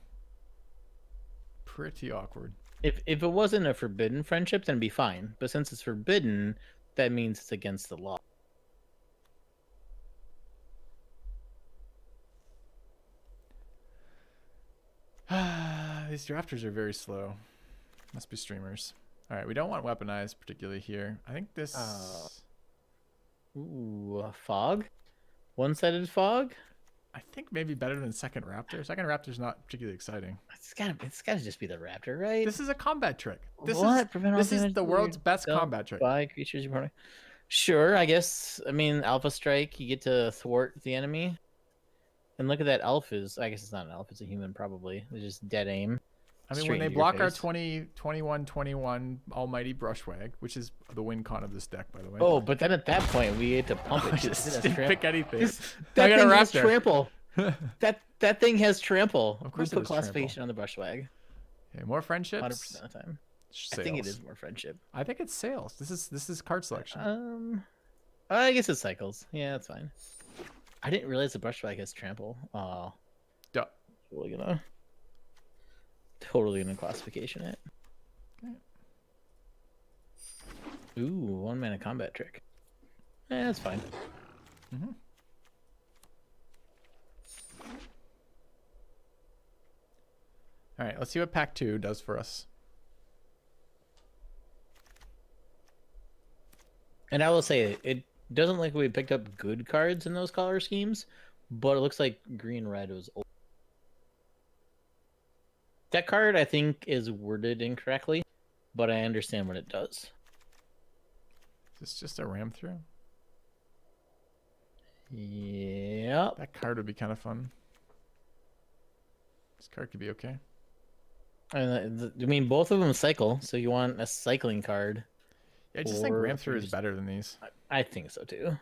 Pretty awkward. If it wasn't a forbidden friendship, then it'd be fine. But since it's forbidden, that means it's against the law. These drafters are very slow. Must be streamers. All right, we don't want weaponized particularly here. I think this. Ooh, a fog? One-sided fog? I think maybe better than second raptor. Second raptor's not particularly exciting. It's gotta just be the raptor, right? This is a combat trick. This Prevent all is damage the to world's your best self combat trick. by creatures you partner. Sure, I guess. I mean, Alpha Strike, you get to thwart the enemy. And look at that elf is. I guess it's not an elf, it's a human probably. It's just dead aim. I mean, straight when they into your block our face. 21 Almighty Brushwag, which is the win con of this deck, by the way. Oh, but then at that point, we had to pump it. just didn't pick anything. That I got a thing has raptor. trample. That thing has trample. Of course we it put has classification on the Brushwag. Okay, more friendships. 100% of the time. Sales. I think it is more friendship. I think it's sales. This is card selection. I guess it cycles. Yeah, that's fine. I didn't realize the Brushwag has trample. Duh. Totally gonna classification it. Okay. Ooh, 1-mana combat trick. That's fine. Mm-hmm. All right, let's see what pack 2 does for us. And I will say it doesn't look like we picked up good cards in those color schemes, but it looks like green red was old. That card I think is worded incorrectly, but I understand what it does. Is this just a ram through? Yep. That card would be kind of fun. This card could be okay. I mean, both of them cycle, so you want a cycling card. Yeah, I just think Or ram through is just- better than these. I think so too.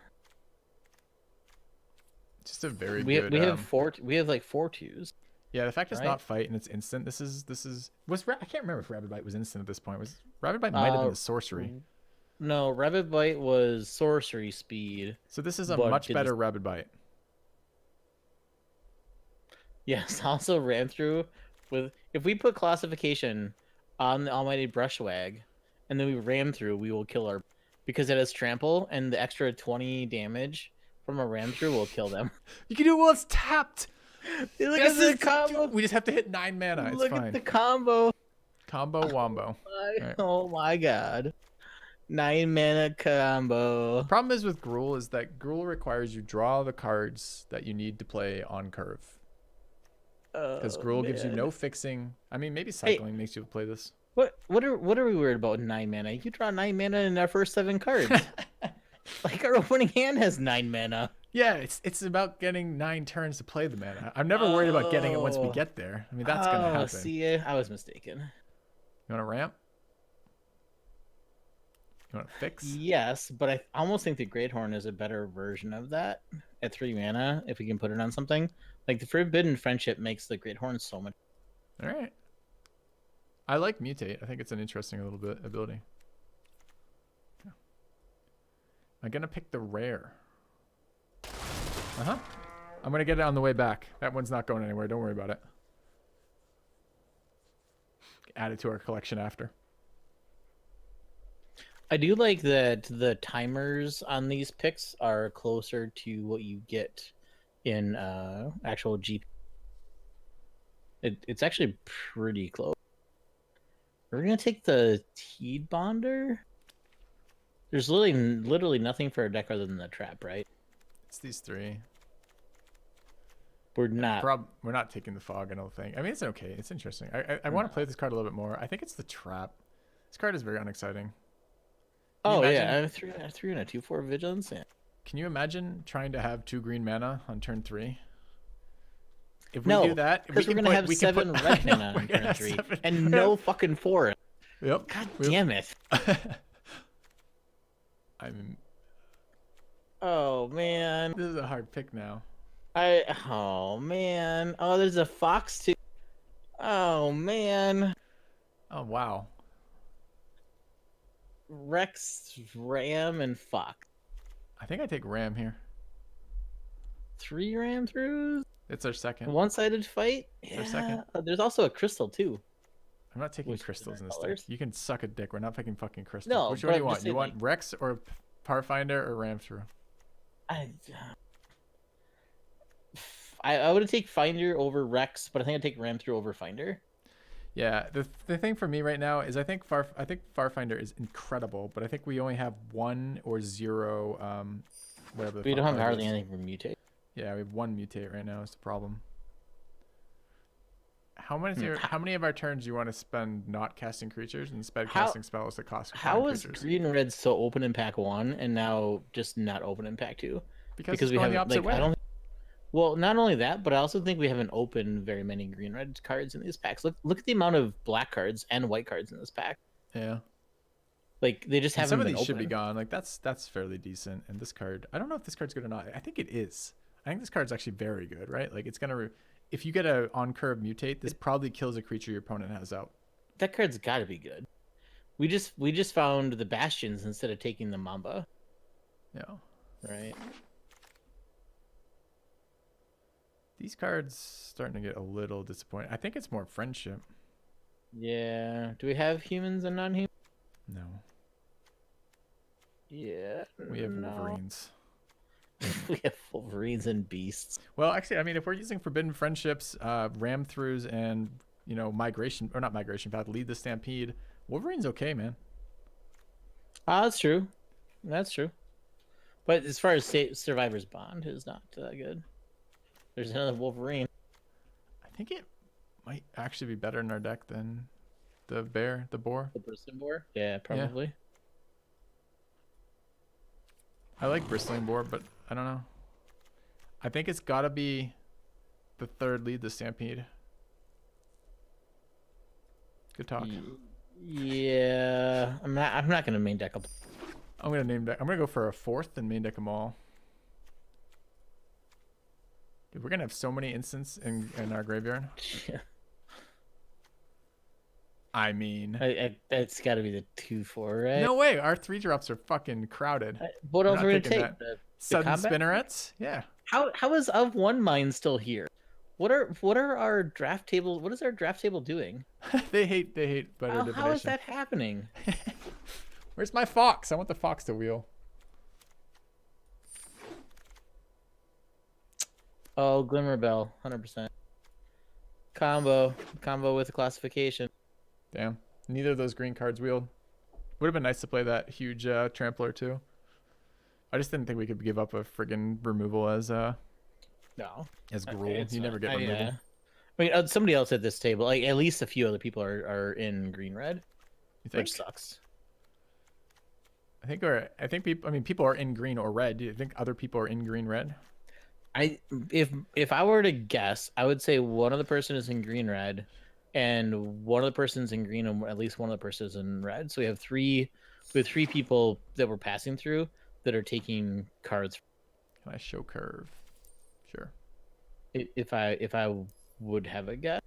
Just a very We good. we have like 4/2s. Yeah, the fact it's right? not fight and it's instant. This is I can't remember if Rabid Bite was instant at this point. Rabid Bite might have been the sorcery. No, Rabid Bite was sorcery speed. So this is a but much it better just- Rabid Bite. Yes, also ran through with if we put classification on the Almighty Brushwag and then we ram through, we will kill our because it has trample and the extra 20 damage from a ram through will kill them. You can do it while it's tapped. Look This at the is- combo. We just have to hit 9 mana. It's Look fine. at the combo. Combo wombo. Right. Oh my god. 9-mana combo. Problem is with Gruul is that Gruul requires you draw the cards that you need to play on curve. Because Oh, Gruul gives you man. no fixing. I mean, maybe Hey, cycling makes you play this. what are we worried about 9 mana? You draw 9 mana in our first 7 cards. Like our opening hand has 9 mana. Yeah, it's about getting 9 turns to play the mana. I'm never worried about getting it once we Oh. get there. I mean, that's gonna happen. See, I was mistaken. You want to ramp? You want to fix? Yes, but I almost think the Great Horn is a better version of that at 3 mana if we can put it on something. Like the Forbidden Friendship makes the Great Horn so much. All right. I like mutate. I think it's an interesting little bit ability. Yeah. I'm gonna pick the rare. I'm gonna get it on the way back. That one's not going anywhere. Don't worry about it. Add it to our collection after. I do like that the timers on these picks are closer to what you get in actual GP. It's actually pretty close. We're gonna take the Teed Bonder. There's literally nothing for a deck other than the trap, right? It's these 3. We're not. We're not taking the fog, I don't think. I mean, it's okay. It's interesting. I want to play this card a little bit more. I think it's the trap. This card is very unexciting. Oh yeah, I threw in a 2/4 vigilance. Yeah. Can you imagine trying to have 2 green mana on turn 3? If we No, do that, because we're gonna have 7 red mana on turn 3 and no fucking forest. Yep. God damn it. I'm. Oh man. This is a hard pick now. Oh man. Oh, there's a fox too. Oh man. Oh wow. Rex, Ram, and Fox. I think I take Ram here. 3 Ram throughs. It's our second. One-sided fight. Our second. There's also a crystal too. I'm not taking Which crystals in this colors? deck. You can suck a dick. We're not picking fucking crystals. No, Which but one do I'm you want? just You saying, want like- Rex or Parfinder or Ram through? I would take Finder over Rex, but I think I'd take Ram through over Finder. Yeah, the thing for me right now is I think Farfinder is incredible, but I think we only have 1 or 0 whatever the We fuck don't have card hardly is. anything for mutate. Yeah, we have 1 mutate right now is the problem. How many of our turns do you want to spend not casting creatures and instead casting spells that cost How is creatures? green and red so open in pack 1 and now just not open in pack 2? Because we it's going have the opposite way. Well, not only that, but I also think we haven't opened very many green red cards in these packs. Look at the amount of black cards and white cards in this pack. Yeah. Like they just And haven't some of been these should be opened. gone. Like that's fairly decent. And this card, I don't know if this card's good or not. I think it is. I think this card's actually very good, right? Like it's gonna, if you get a on curve mutate, this probably kills a creature your opponent has out. That card's got to be good. We just found the bastions instead of taking the Mamba, Yeah. right? These cards starting to get a little disappointing. I think it's more friendship. Yeah. Do we have humans and non-humans? No. Yeah. We have no. Wolverines. We have Wolverines and beasts. Well, actually, I mean, if we're using Forbidden Friendships, Ram Throughs, and, you know, Migration, or not Migration Path, Lead the Stampede, Wolverine's okay, man. That's true. That's true. But as far as Survivor's Bond is not good. There's another Wolverine. I think it might actually be better in our deck than the boar. The Bristling Boar? Yeah, probably. I like Bristling Boar, but I don't know. I think it's got to be the 3rd Lead the Stampede. Good talk. Yeah. I'm not gonna main deck up. I'm gonna go for a 4th and main deck them all. Dude, we're gonna have so many instants in our graveyard. I mean, That's got to be the 2/4, right? no way. Our 3-drops are fucking crowded. What else not are we gonna taking take? that. The Sudden combat? Spinnerets? Yeah. How is of one mine still here? What are our draft table? What is our draft table doing? they hate better How divination. is that happening? Where's my fox? I want the fox to wheel. Oh, Glimmer Bell, 100%. Combo with a classification. Damn. Neither of those green cards wheeled. Would have been nice to play that huge trampler too. I just didn't think we could give up a friggin' removal as No. Gruul. It's You never fine. get removal. I mean, somebody else at this table, like at least a few other people are in green red, You think? which sucks. I think people. I mean, people are in green or red. Do you think other people are in green red? If I were to guess, I would say one of the person is in green red, and one of the persons in green, and at least one of the persons in red. So we have three people that we're passing through that are taking cards. Can I show curve? Sure. If I would have a guess.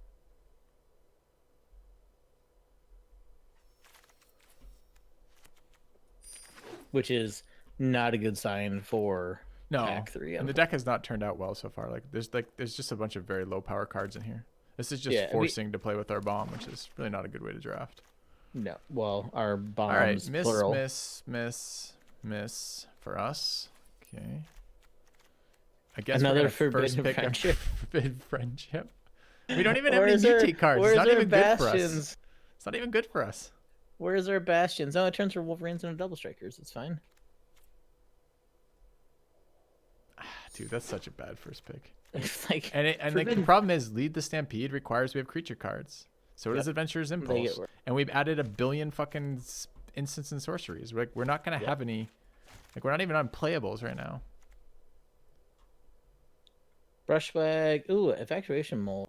Which is not a good sign for No, pack 3. and the deck has not turned out well so far. Like there's just a bunch of very low power cards in here. This is just Yeah, forcing to play with our bomb, which is really not a good way to draft. No, well, our bombs All right, miss, plural. miss for us. Okay. I guess Another we're gonna forbidden first pick friendship. a forbidden friendship. We don't even have Where's any our- mutate cards. It's where's not our even good for us. bastions? It's not even good for us. Where's our bastions? Oh, it turns for Wolverines into double strikers. It's fine. Dude, that's such a bad first pick. It's like And like the forbidden- problem is, Lead the Stampede requires we have creature cards. So does Adventurer's They get Impulse, worse. and we've added a billion fucking instants and sorceries. We're not gonna have any. Like we're not even on playables right now. Brushwag. Ooh, evacuation mold.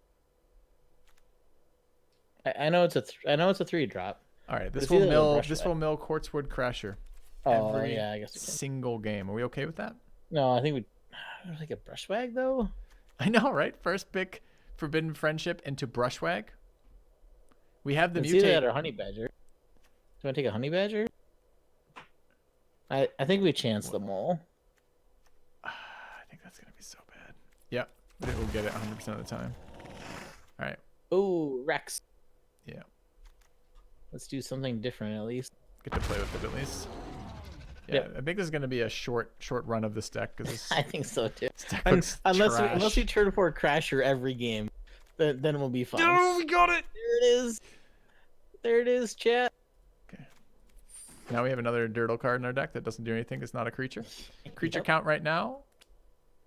I know it's a 3-drop. All right, But this it's will either a mill. brush This back. will mill Quartzwood Crasher. Oh Every yeah, I guess we can. single game. Are we okay with that? No, I think we like a brushwag though. I know, right? First pick Forbidden Friendship into Brushwag. We have the It's either that mutate. or honey badger. Do you want to take a honey badger? I think we chance them all. I think that's gonna be so bad. Yep, we'll get it 100% of the time. All right. Ooh, Rex. Yeah. Let's do something different at least. Get to play with it at least. Yeah, Yep. I think this is gonna be a short run of this deck because this I think so too. deck looks Unless we trash. turn for Crasher every game, then we'll be fine. Oh, we got it. There it is. There it is, chat. Okay. Now we have another Dirtle card in our deck that doesn't do anything. It's not a creature. Creature Yep. count right now,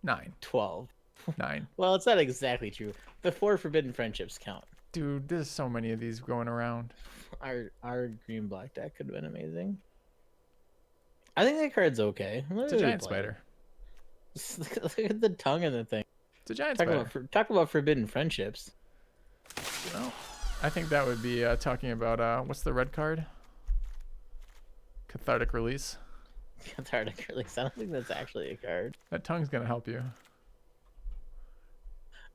9. 12. 9. Well, it's not exactly true. The 4 forbidden friendships count. Dude, there's so many of these going around. Our green black deck could have been amazing. I think that card's okay. It's a giant spider. Look at the tongue in the thing. It's a giant Talk spider. talk about forbidden friendships. Well, I think that would be talking about what's the red card? Cathartic Release. Cathartic release. I don't think that's actually a card. That tongue's gonna help you.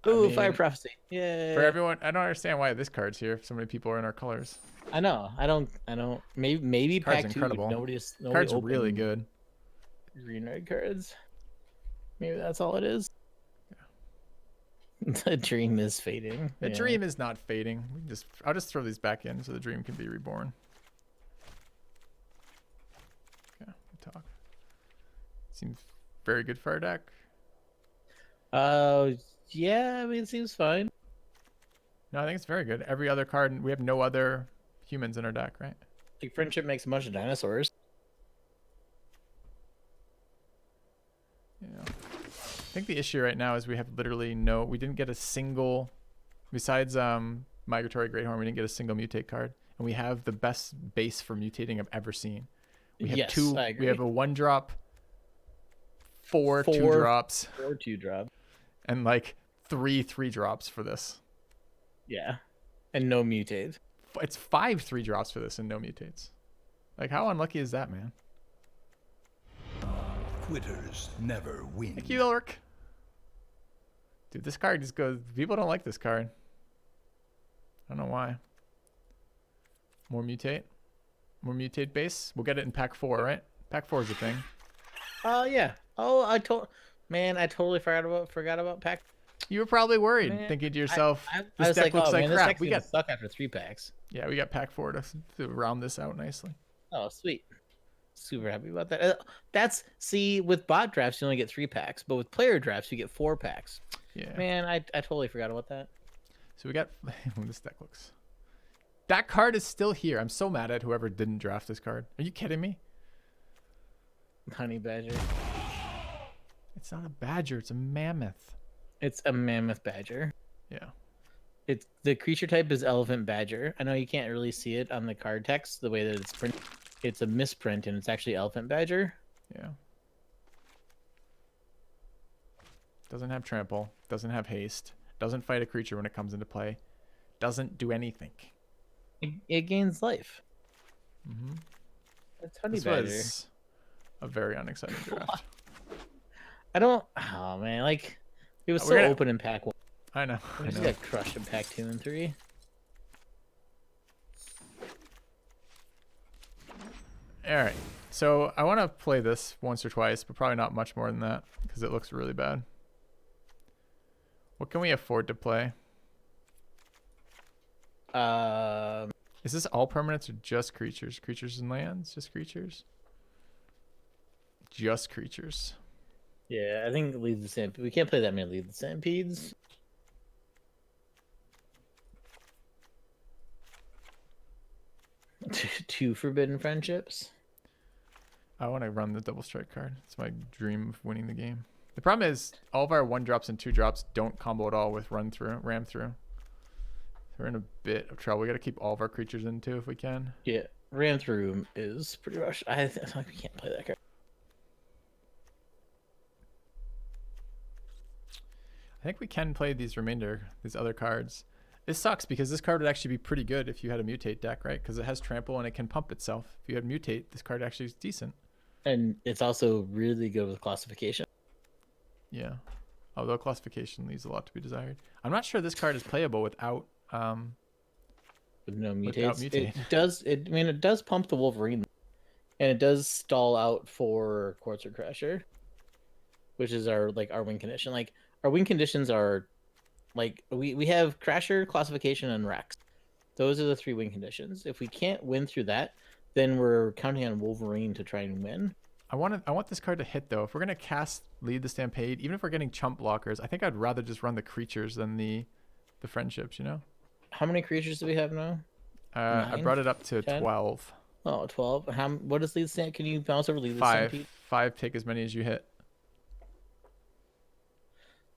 Ooh, mean, Fire Prophecy. Yeah. For everyone, I don't understand why this card's here if so many people are in our colors. I know. I don't. Maybe Card's pack 2. incredible. Nobody Card's really opened good. Green red cards. Maybe that's all it is. The dream is fading. The Yeah. dream is not fading. I'll just throw these back in so the dream can be reborn. Yeah, we'll talk. Seems very good for our deck. Yeah. I mean, it seems fine. No, I think it's very good. Every other card, we have no other humans in our deck, right? Like friendship makes a bunch of dinosaurs. Yeah. I think the issue right now is we have literally we didn't get a single, besides Migratory Greathorn, we didn't get a single mutate card. And we have the best base for mutating I've ever seen. We have Yes, two, I agree. we have a 1-drop, 4 4 2-drops, or 2-drop. and like 3 3-drops for this. Yeah. And no mutate. It's 5 3-drops for this and no mutates. Like, how unlucky is that, man? Quitters never win. Thank you, Ulrich. Dude, this card just goes. People don't like this card. I don't know why. More mutate. More mutate base. We'll get it in pack 4, right? Pack 4 is a thing. Oh yeah. Oh, I totally forgot about pack. You were probably worried, Man, thinking to yourself, I this was deck like, looks oh like man, this crap. deck's We gonna got, suck after 3 packs. yeah, we got pack 4 to round this out nicely. Oh, sweet. Super happy about that. See, with bot drafts you only get 3 packs, but with player drafts you get 4 packs. Yeah. Man, I totally forgot about that. So we got. This deck looks. That card is still here. I'm so mad at whoever didn't draft this card. Are you kidding me? Honey badger. It's not a badger. It's a mammoth. It's a mammoth badger. Yeah. It's the creature type is elephant badger. I know you can't really see it on the card text the way that it's printed. It's a misprint and it's actually elephant badger. Yeah. Doesn't have trample. Doesn't have haste. Doesn't fight a creature when it comes into play. Doesn't do anything. It gains life. Mm-hmm. It's honey This badger. was a very unexciting draft. I don't. Oh man, like it was We're so gonna- open in pack 1. I know. We I just know. got crushed in pack 2 and 3. All right. So I want to play this once or twice, but probably not much more than that because it looks really bad. What can we afford to play? Is this all permanents or just creatures? Creatures and lands? Just creatures? Just creatures. Yeah, I think lead the Stampede. We can't play that many lead the Stampedes. Two forbidden friendships. I want to run the double strike card. It's my dream of winning the game. The problem is all of our 1-drops and 2-drops don't combo at all with ram through. We're in a bit of trouble. We got to keep all of our creatures in too if we can. Yeah, ran through is pretty much. I think we can't play that card. I think we can play these other cards. This sucks because this card would actually be pretty good if you had a mutate deck, right? Because it has trample and it can pump itself. If you had mutate, this card actually is decent. And it's also really good with classification. Yeah. Although classification leaves a lot to be desired. I'm not sure this card is playable without With no Without mutates. mutate. It does. I mean, it does pump the Wolverine, and it does stall out for Quartzer Crasher, which is our win condition. Like our win conditions are, like we have Crasher, Classification, and Rex. Those are the 3 win conditions. If we can't win through that, then we're counting on Wolverine to try and win. I want this card to hit though. If we're gonna cast Lead the Stampede, even if we're getting chump blockers, I think I'd rather just run the creatures than the friendships, you know? How many creatures do we have now? I 9? brought it up to 10? 12. Oh, 12. What is Lead Stamp? Can you bounce over Lead the 5. Stampede? 5, take as many as you hit.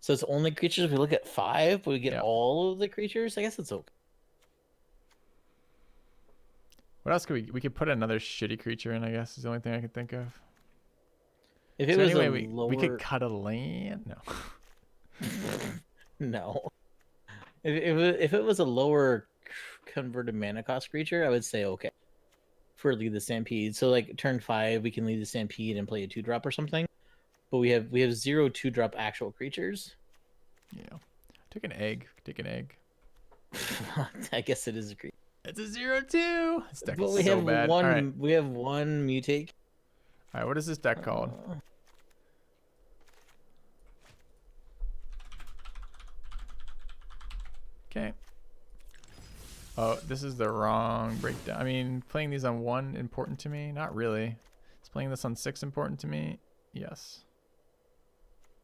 So it's only creatures. If we look at 5, but we get Yeah. all of the creatures. I guess it's okay. What else could we could put another shitty creature in, I guess, is the only thing I could think of. If Is it there was any a way lower, we could cut a land? No. no. If it was a lower converted mana cost creature, I would say okay for Lead the Stampede. So like turn 5, we can Lead the Stampede and play a 2-drop or something. But we have 0 2-drop actual creatures. Yeah. Take an egg. Take an egg. I guess it is a creature. It's a 0/2. This deck But is we so have bad. one. All right. We have one mutate. All right. What is this deck called? Okay. Oh, this is the wrong breakdown. I mean, playing these on 1 important to me? Not really. Is playing this on 6 important to me? Yes.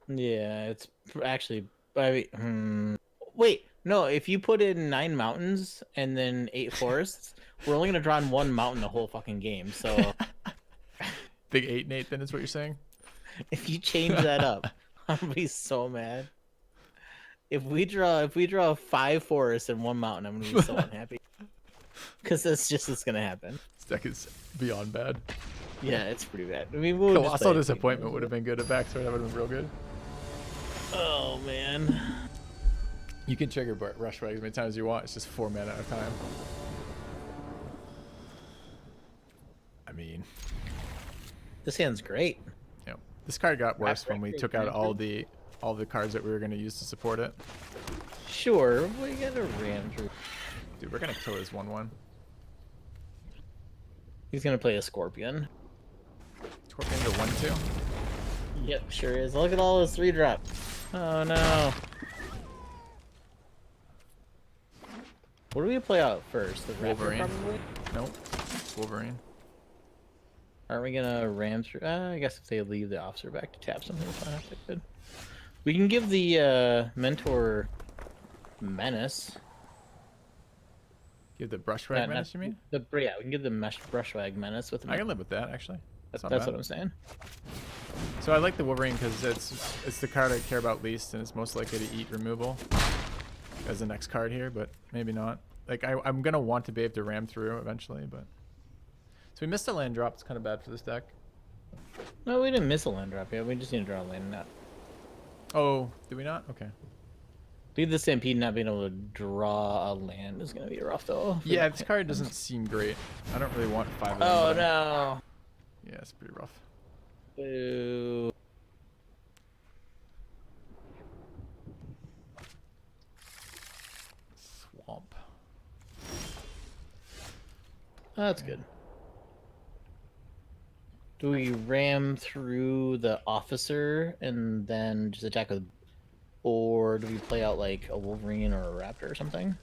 Yeah, it's actually. Wait, no. If you put in 9 mountains and then 8 forests, we're only gonna draw on 1 mountain the whole fucking game. So Big 8, Nate, then is what you're saying? if you change that up, I'm gonna be so mad. If we draw 5 forests and 1 mountain, I'm gonna be so unhappy. Because it's gonna happen. This deck is beyond bad. Yeah, it's pretty bad. I mean, we'll just Colossal play it. Disappointment would have been good at backsword. That would have been real good. Oh man. You can trigger Rush Flag as many times as you want. It's just 4 mana at a time. I mean, This hand's great. you know, this card got worse when we Backbreaker, took out Rampage. all the cards that we were going to use to support it. Sure, we gotta ram through. Dude, we're going to kill his 1/1. He's gonna play a Scorpion. Scorpion to 1/2. Yep, sure is. Look at all those 3-drops. Oh no. What do we play out first? The Raptor, Wolverine. probably? Nope. Wolverine. Aren't we gonna ram through? I guess if they leave the officer back to tap something, it's not that good. We can give the mentor menace. Give Get the brushwag menace, you mean? Yeah, we can get the mesh brushwag menace with the I can live with that, actually. That's not That's bad. what I'm saying. So I like the Wolverine because it's the card I care about least, and it's most likely to eat removal as the next card here, but maybe not. Like, I'm going to want to be able to ram through eventually, but... So we missed a land drop. It's kind of bad for this deck. No, we didn't miss a land drop yet. We just need to draw a land now. Oh, did we not? Okay. Leave the Stampede not being able to draw a land is going to be rough, though. Yeah, this card doesn't seem great. I don't really want 5 of them. Oh, no. Yeah, it's pretty rough. Boo. Swamp. Oh, that's good. Do we ram through the officer and then just attack with... Or do we play out like a Wolverine or a Raptor or something?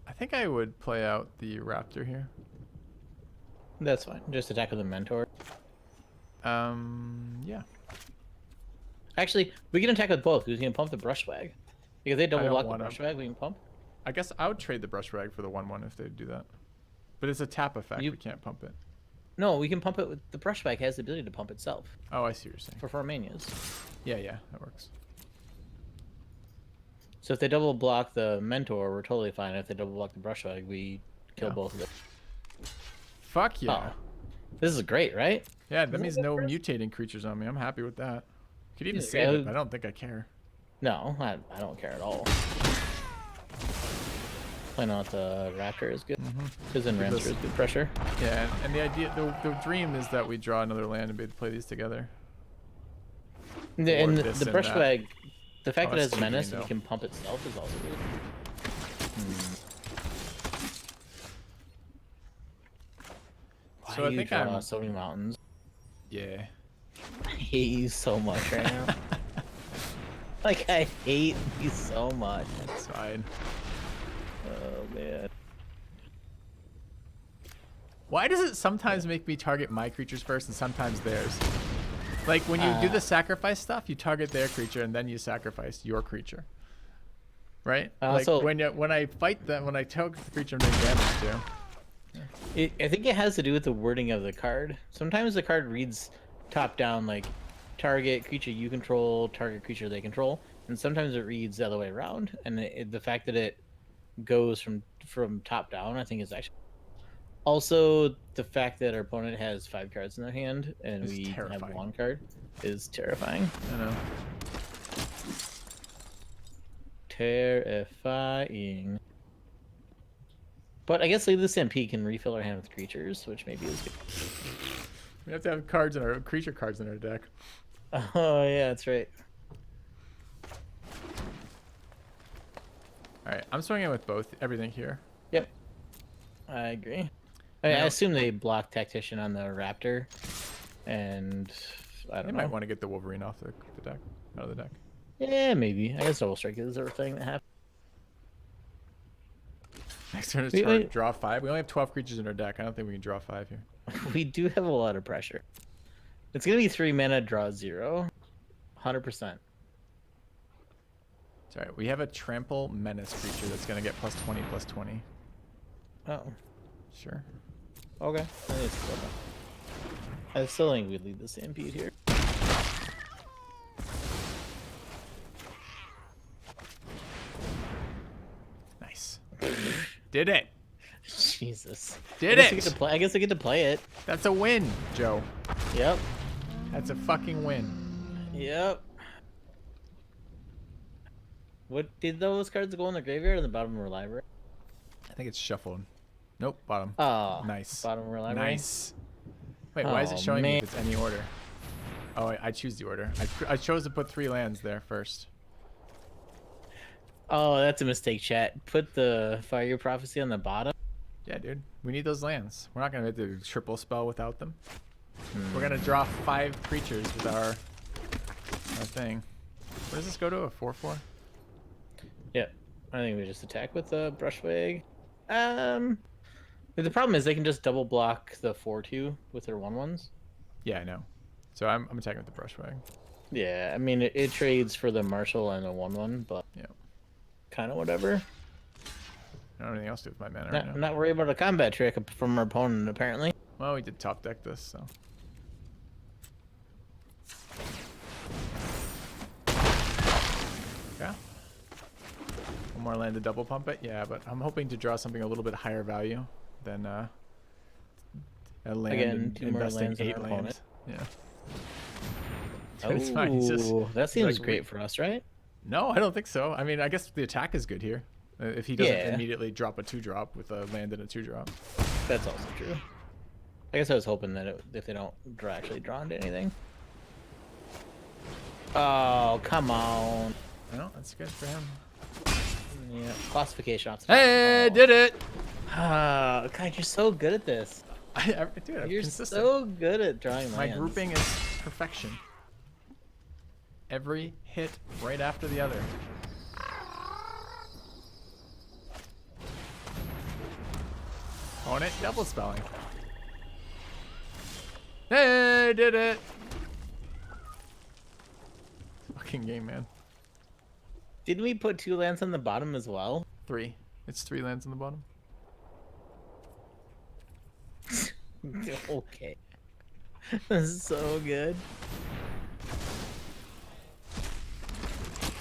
I think I would play out the Raptor here. That's fine. Just attack with a Mentor. Yeah. Actually, we can attack with both because we can pump the Brushwag. Because they double don't block wanna. the Brushwag, we can pump. I guess I would trade the Brushwag for the 1/1 if they do that. But it's a tap effect. We can't pump it. No, we can pump it with... The Brushwag has the ability to pump itself. Oh, I see what you're saying. For 4 manias. Yeah, that works. So if they double block the Mentor, we're totally fine. If they double block the Brushwag, we kill both of them. Fuck yeah. Oh. This is great, right? Yeah, that means no mutating creatures on me. I'm happy with that. Could even save it, but I don't think I care. No, I don't care at all. Playing out the Raptor is good. Because then Ramster is good pressure. Yeah, and the idea, the dream is that we draw another land and be able to play these together. And the Brushwag, the fact that it has Menace and it can pump itself is also good. So I think I'm... so many mountains. Yeah. I hate you so much right now. Like, I hate you so much. It's fine. Oh, man. Why does it sometimes make me target my creatures first and sometimes theirs? Like, when you do the sacrifice stuff, you target their creature and then you sacrifice your creature. Right? Like, when I fight them, when I target the creature I'm doing damage to. I think it has to do with the wording of the card. Sometimes the card reads top down, like, target creature you control, target creature they control. And sometimes it reads the other way around. And the fact that it goes from top down, I think is actually... Also, the fact that our opponent has 5 cards in their hand and we have 1 card is terrifying. I know. Terrifying. But I guess leave this MP can refill our hand with creatures, which maybe is good. We have to have cards in our creature cards in our deck. Oh yeah, that's right. All right, I'm swinging with everything here. Yep, I agree. I assume they block Tactician on the Raptor, and I don't know. They might want to get the Wolverine off the deck, out of the deck. Yeah, maybe. I guess Double Strike is a thing that happens. Next turn is draw 5. We only have 12 creatures in our deck. I don't think we can draw 5 here. We do have a lot of pressure. It's gonna be 3 mana, draw 0, 100%. It's alright. We have a Trample Menace creature that's gonna get +20/+20. Oh. Sure. Okay. I still think we'd lead the Stampede here. Nice. Did it. Jesus. Did it. I guess I get to play it. That's a win, Joe. Yep. That's a fucking win. Yep. What did those cards go in the graveyard or the bottom of our library? I think it's shuffled. Nope, bottom. Oh, nice. Bottom of our library. Nice. Wait, why is it showing me if it's any order? Oh, I choose the order. I chose to put 3 lands there first. Oh, that's a mistake, chat. Put the Fire Prophecy on the bottom. Yeah, dude. We need those lands. We're not going to do the triple spell without them. We're going to draw 5 creatures with our thing. What does this go to? A 4/4? Yeah. I think we just attack with the Brushwag. The problem is they can just double block the 4/2 with their 1/1s. Yeah, I know. So I'm attacking with the Brushwag. Yeah, I mean it trades for the Marshal and a 1/1, but yeah, kind of whatever. I don't have anything else to do with my mana Not, right now. I'm not worried about a combat trick from our opponent, apparently. Well, we did top deck this, so. Yeah. One more land to double pump it. Yeah, but I'm hoping to draw something a little bit higher value than a land Again, and 2 more investing lands than 8 our land. opponent. Yeah. It's fine. He's just, That seems like, great for us, right? no, I don't think so. I mean, I guess the attack is good here. If he doesn't Yeah. immediately drop a 2-drop with a land and a 2-drop. That's also true. I guess I was hoping that if they don't actually draw into anything. Oh, come on. No, that's good for him. Yeah, classification off. Hey, did it! Ah, God, you're so good at this. Dude, I'm You're consistent. so good at drawing My lands. grouping is perfection. Every hit right after the other. Own it, double spelling. Hey, did it! Fucking game, man. Didn't we put 2 lands on the bottom as well? 3. It's 3 lands on the bottom. Okay. This is so good.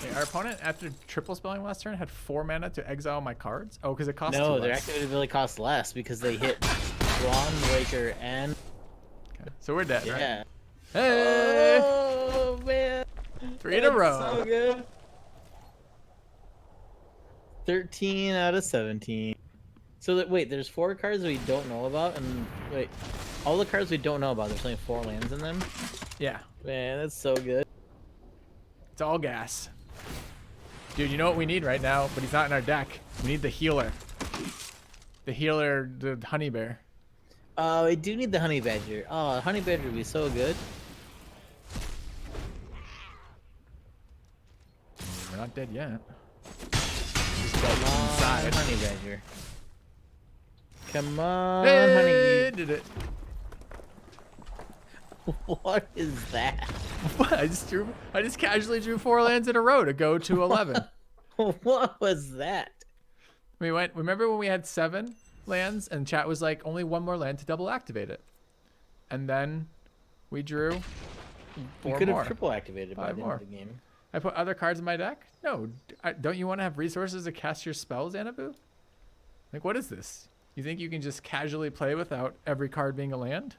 Wait, our opponent, after triple spelling last turn, had 4 mana to exile my cards? Oh, because it costs 2 No, their less. activity ability costs less because they hit Blonde Waker and Okay. So we're dead, right? yeah. Hey! Oh man. 3 in a row. So good. 13 out of 17. So that wait, there's 4 cards we don't know about, and wait, all the cards we don't know about. There's only 4 lands in them. Yeah. Man, that's so good. It's all gas. Dude, you know what we need right now, but he's not in our deck. We need the healer. The healer, the honey bear. Oh, I do need the honey badger. Oh, honey badger would be so good. We're not dead yet. Come on, inside. honey badger. Come on, Hey, did it. honey. What is that? What? I just casually drew 4 lands in a row to go to 11. What was that? We went, remember when we had 7 lands and chat was like, only 1 more land to double activate it. And then we drew We 4 could more. have triple activated by 5 the more. end of the game. I put other cards in my deck? No. Don't you want to have resources to cast your spells, Anabu? Like, what is this? You think you can just casually play without every card being a land?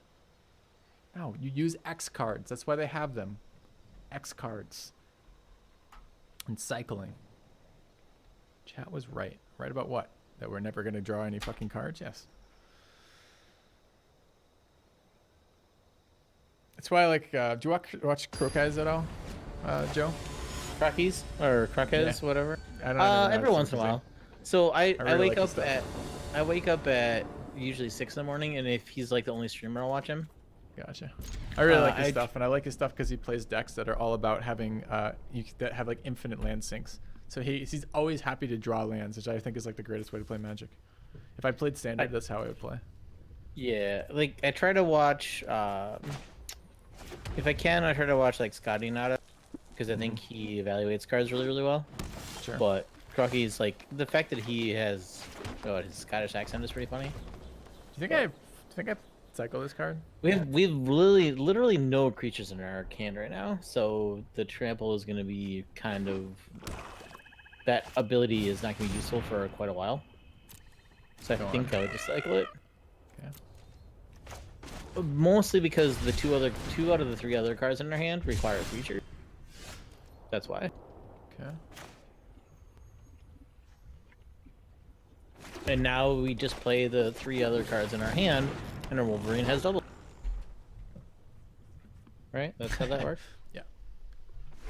No, you use X cards. That's why they have them. X cards. And cycling. Chat was right. Right about what? That we're never going to draw any fucking cards? Yes. That's why I like, do you watch Croquets at all, Joe? Crockies or Crockets, Yeah. whatever. I don't know Every once in a while. So I really wake like his up stuff. I wake up at usually 6 in the morning, and if he's like the only streamer, I'll watch him. Gotcha. I really like his I- stuff, and I like his stuff because he plays decks that are all about having that have like infinite land sinks. So he's always happy to draw lands, which I think is like the greatest way to play Magic. If I played Standard, that's how I would play. Yeah, like I try to watch. If I can, I try to watch like Scotty Nada, because I think he evaluates cards really, really well. Sure. But Crocky's like the fact that he has his Scottish accent is pretty funny. Do you think I cycle this card? We've literally no creatures in our hand right now, so the trample is going to be kind of, that ability is not going to be useful for quite a while. So I Go think on. I would just cycle it. Okay. Mostly because the two out of the 3 other cards in our hand require a creature. That's why. Okay. And now we just play the 3 other cards in our hand, and our Wolverine has double. Right? That's how that works. Yeah.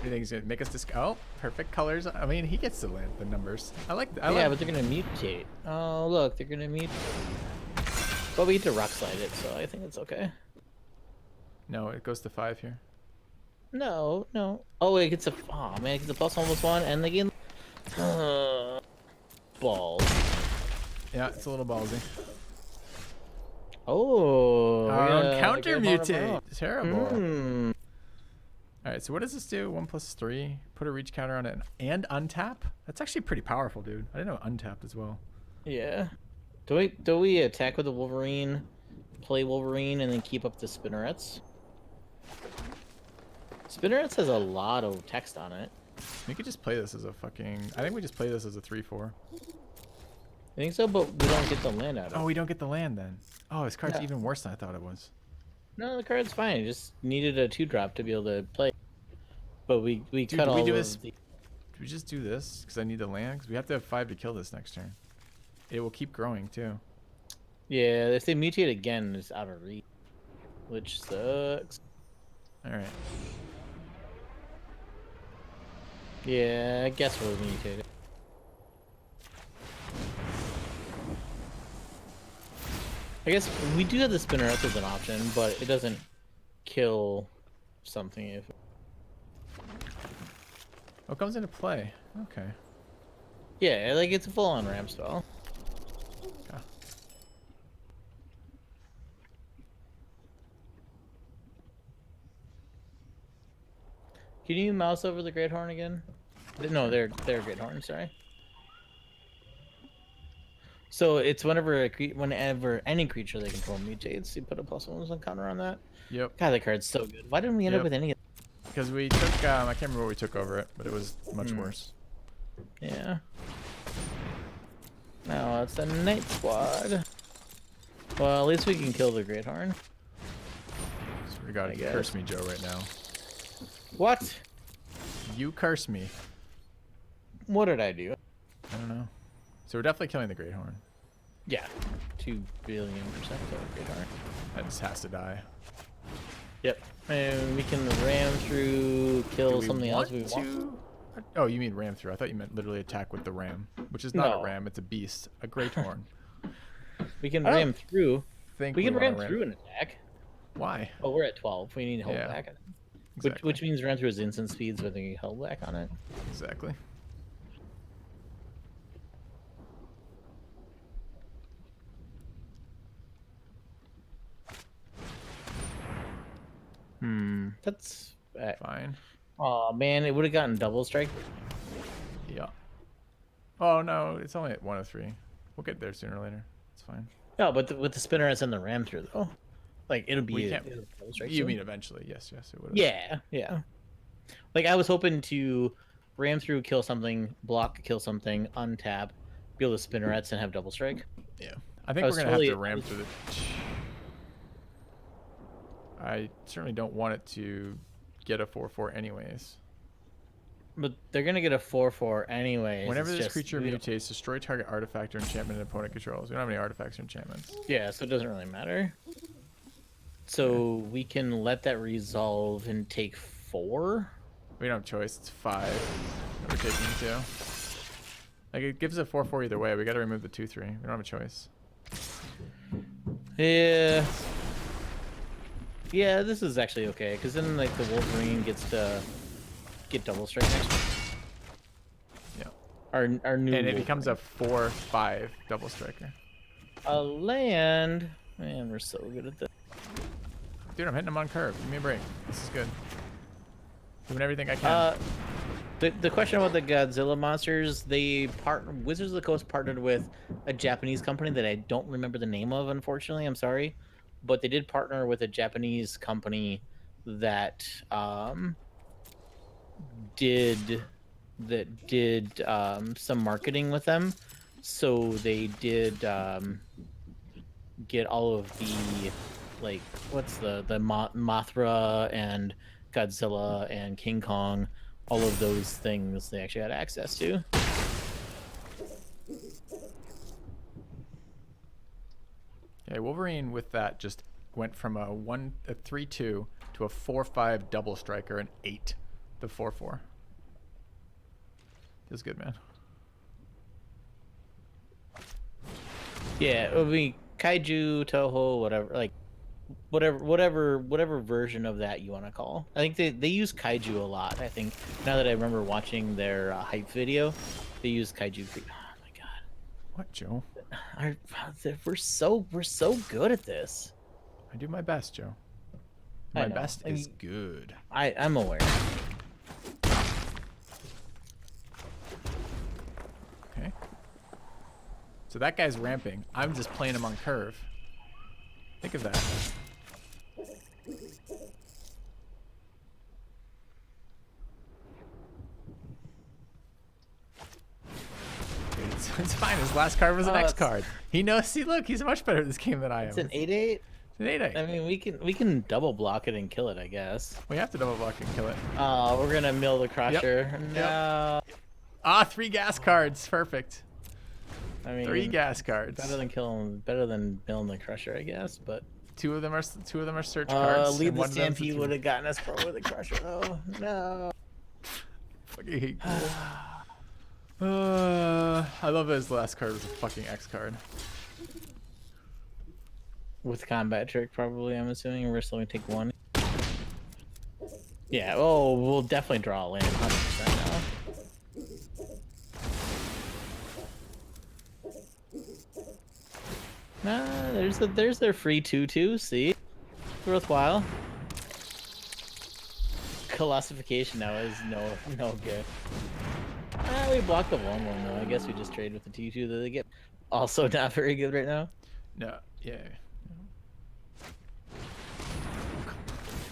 You think he's gonna make us oh, perfect colors. I mean, he gets the land, the numbers. I like. Yeah, but they're gonna mutate. Oh, look, they're gonna mutate. But we get to rock slide it, so I think it's okay. No, it goes to 5 here. No. Oh, it gets a. Oh man, it gets a plus almost 1, and the game. Balls. Yeah, it's a little ballsy. Oh. Counter mutate. Terrible. Mm. All right, so what does this do? 1+3. Put a reach counter on it and untap. That's actually pretty powerful, dude. I didn't know it untapped as well. Yeah. Do we attack with the Wolverine, play Wolverine, and then keep up the Spinnerets? Spinnerets has a lot of text on it. We could just play this as a fucking... I think we just play this as a 3/4. I think so, but we don't get the land out of it. Oh, we don't get the land then. Oh, this card's Yeah. even worse than I thought it was. No, the card's fine. It just needed a 2-drop to be able to play. But we Dude, cut do all we do of this? the... Do we just do this? Because I need the land? Because we have to have 5 to kill this next turn. It will keep growing, too. Yeah, if they mutate again, it's out of reach. Which sucks. Alright. Yeah, I guess we'll mutate it. I guess we do have the Spinnerets as an option, but it doesn't kill something if... Oh, it comes into play. Okay. Yeah, like it's a full-on ramp spell. Okay. Can you mouse over the Great Horn again? No, they're Great Horn, sorry. So it's whenever any creature they control mutates, you put a +1 counter on that. Yep. God, that card's so good. Why didn't we end up Yep. with any of... Because we took... I can't remember what we took over it, but it was much worse. Yeah. Now it's the Night Squad. Well, at least we can kill the Great Horn. So we gotta I guess. curse me, Joe, right now. What? You curse me. What did I do? I don't know. So we're definitely killing the Great Horn. Yeah. 2 billion% kill the Great Horn. That just has to die. Yep. And we can ram through, kill something else we want. Oh, you mean ram through. I thought you meant literally attack with the ram. Which is not No. a ram, it's a beast. A Great Horn. We can I don't ram through. Think We can wanna ram through an attack. Why? Oh, we're at 12. We need hold Yeah. back. Exactly. Which means ram through is instant speeds with a hold back on it. Exactly. That's... Fine. Oh man, it would have gotten double strike. Yeah. Oh no, it's only at 103. We'll get there sooner or later. It's fine. No, but with the Spinnerets and the ram through though, like it'll be We a can't- double strike. You soon. mean eventually? Yes, yes, it would. Yeah, yeah. Like I was hoping to ram through, kill something, block, kill something, untap, be able to Spinnerets and have double strike. Yeah. I think I we're was gonna totally- have to ram through the. I certainly don't want it to get a 4/4 anyways. But they're gonna get a 4/4 anyway. Whenever this creature mutates, destroy target artifact or enchantment an opponent controls. We don't have any artifacts or enchantments. Yeah, so it doesn't really matter. So we can let that resolve and take 4. We don't have a choice. It's 5 that we're taking 2. Like it gives a 4/4 either way. We got to remove the 2/3. We don't have a choice. Yeah. Yeah, this is actually okay, because then like the Wolverine gets to get double strike next turn. Yeah. Our new And it Wolverine. becomes a 4/5 double striker. A land. Man, we're so good at this. Dude, I'm hitting him on curve. Give me a break. This is good. Doing everything I can. The question about the Godzilla monsters, Wizards of the Coast partnered with a Japanese company that I don't remember the name of, unfortunately. I'm sorry, but they did partner with a Japanese company that did some marketing with them. So they did get all of the like what's the Mothra and Godzilla and King Kong, all of those things they actually had access to. Yeah, Wolverine with that just went from a 3/2 to a 4/5 double striker and 8 the 4/4. Feels good, man. Yeah, it would be Kaiju, Toho, whatever, like whatever version of that you want to call. I think they use Kaiju a lot. I think now that I remember watching their hype video, they use Kaiju. Oh my god, What, Joe? we're so good at this. I do my best, Joe. I My know. best I is mean- good. I'm aware. Okay. So that guy's ramping. I'm just playing him on curve. Think of that. It's fine. His last card was an X card. He knows. See, look, he's much better at this game than I am. It's an 8/8. It's an 8/8. I mean, we can double block it and kill it, I guess. We have to double block and kill it. Oh, we're gonna mill the crusher. Yep. No. Ah, 3 gas cards. Perfect. I mean, 3 gas cards. Better than better than milling the crusher, I guess. But Two of them are search cards. lead and the one of them's stampede would have gotten us for the crusher though. No. Fucking hate cool. I love that his last card was a fucking X card. With combat trick, probably. I'm assuming we're still gonna take one. Yeah. Oh, we'll definitely draw a land 100% now. Nah, there's their free 2/2. See, worthwhile. Colossification now is no good. We blocked the 1/1 though. I guess we just trade with the 2/2 that they get. Also not very good right now. No, yeah.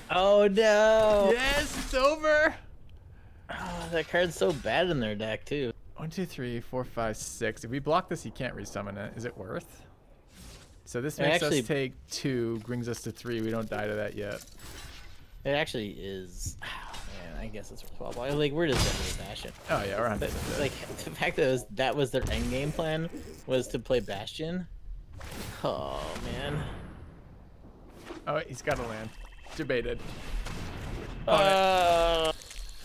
Oh no! Yes, it's over. Oh, that card's so bad in their deck too. 1, 2, 3, 4, 5, 6. If we block this, he can't resummon it. Is it worth? So this makes actually, us take 2, brings us to 3. We don't die to that yet. It actually is. Oh, man, I guess it's worthwhile. Like, we're just definitely Bastion. Oh yeah, we're on But, like, the fact that was their end game plan was to play Bastion. Oh man. Oh, he's got to land. Debated.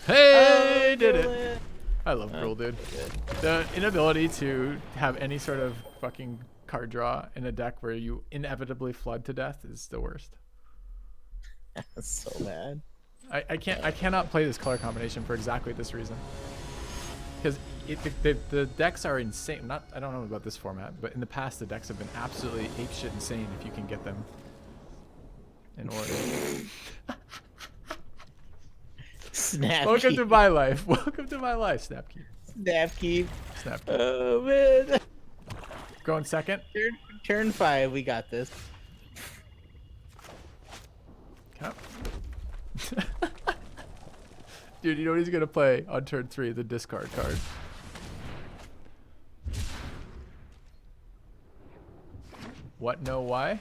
Hey, Did it. I love Gruul, dude. The inability to have any sort of fucking card draw in a deck where you inevitably flood to death is the worst. That's so bad. I cannot play this color combination for exactly this reason. Because the decks are insane. I don't know about this format, but in the past the decks have been absolutely apeshit insane if you can get them in order. Snap. Welcome to my life. Welcome to my life, Snapkeep. Snapkeep. Snapkeep. Oh man. Going second. Turn 5. We got this. Okay. Dude, you know what he's gonna play on turn 3? The discard card. What? No? Why?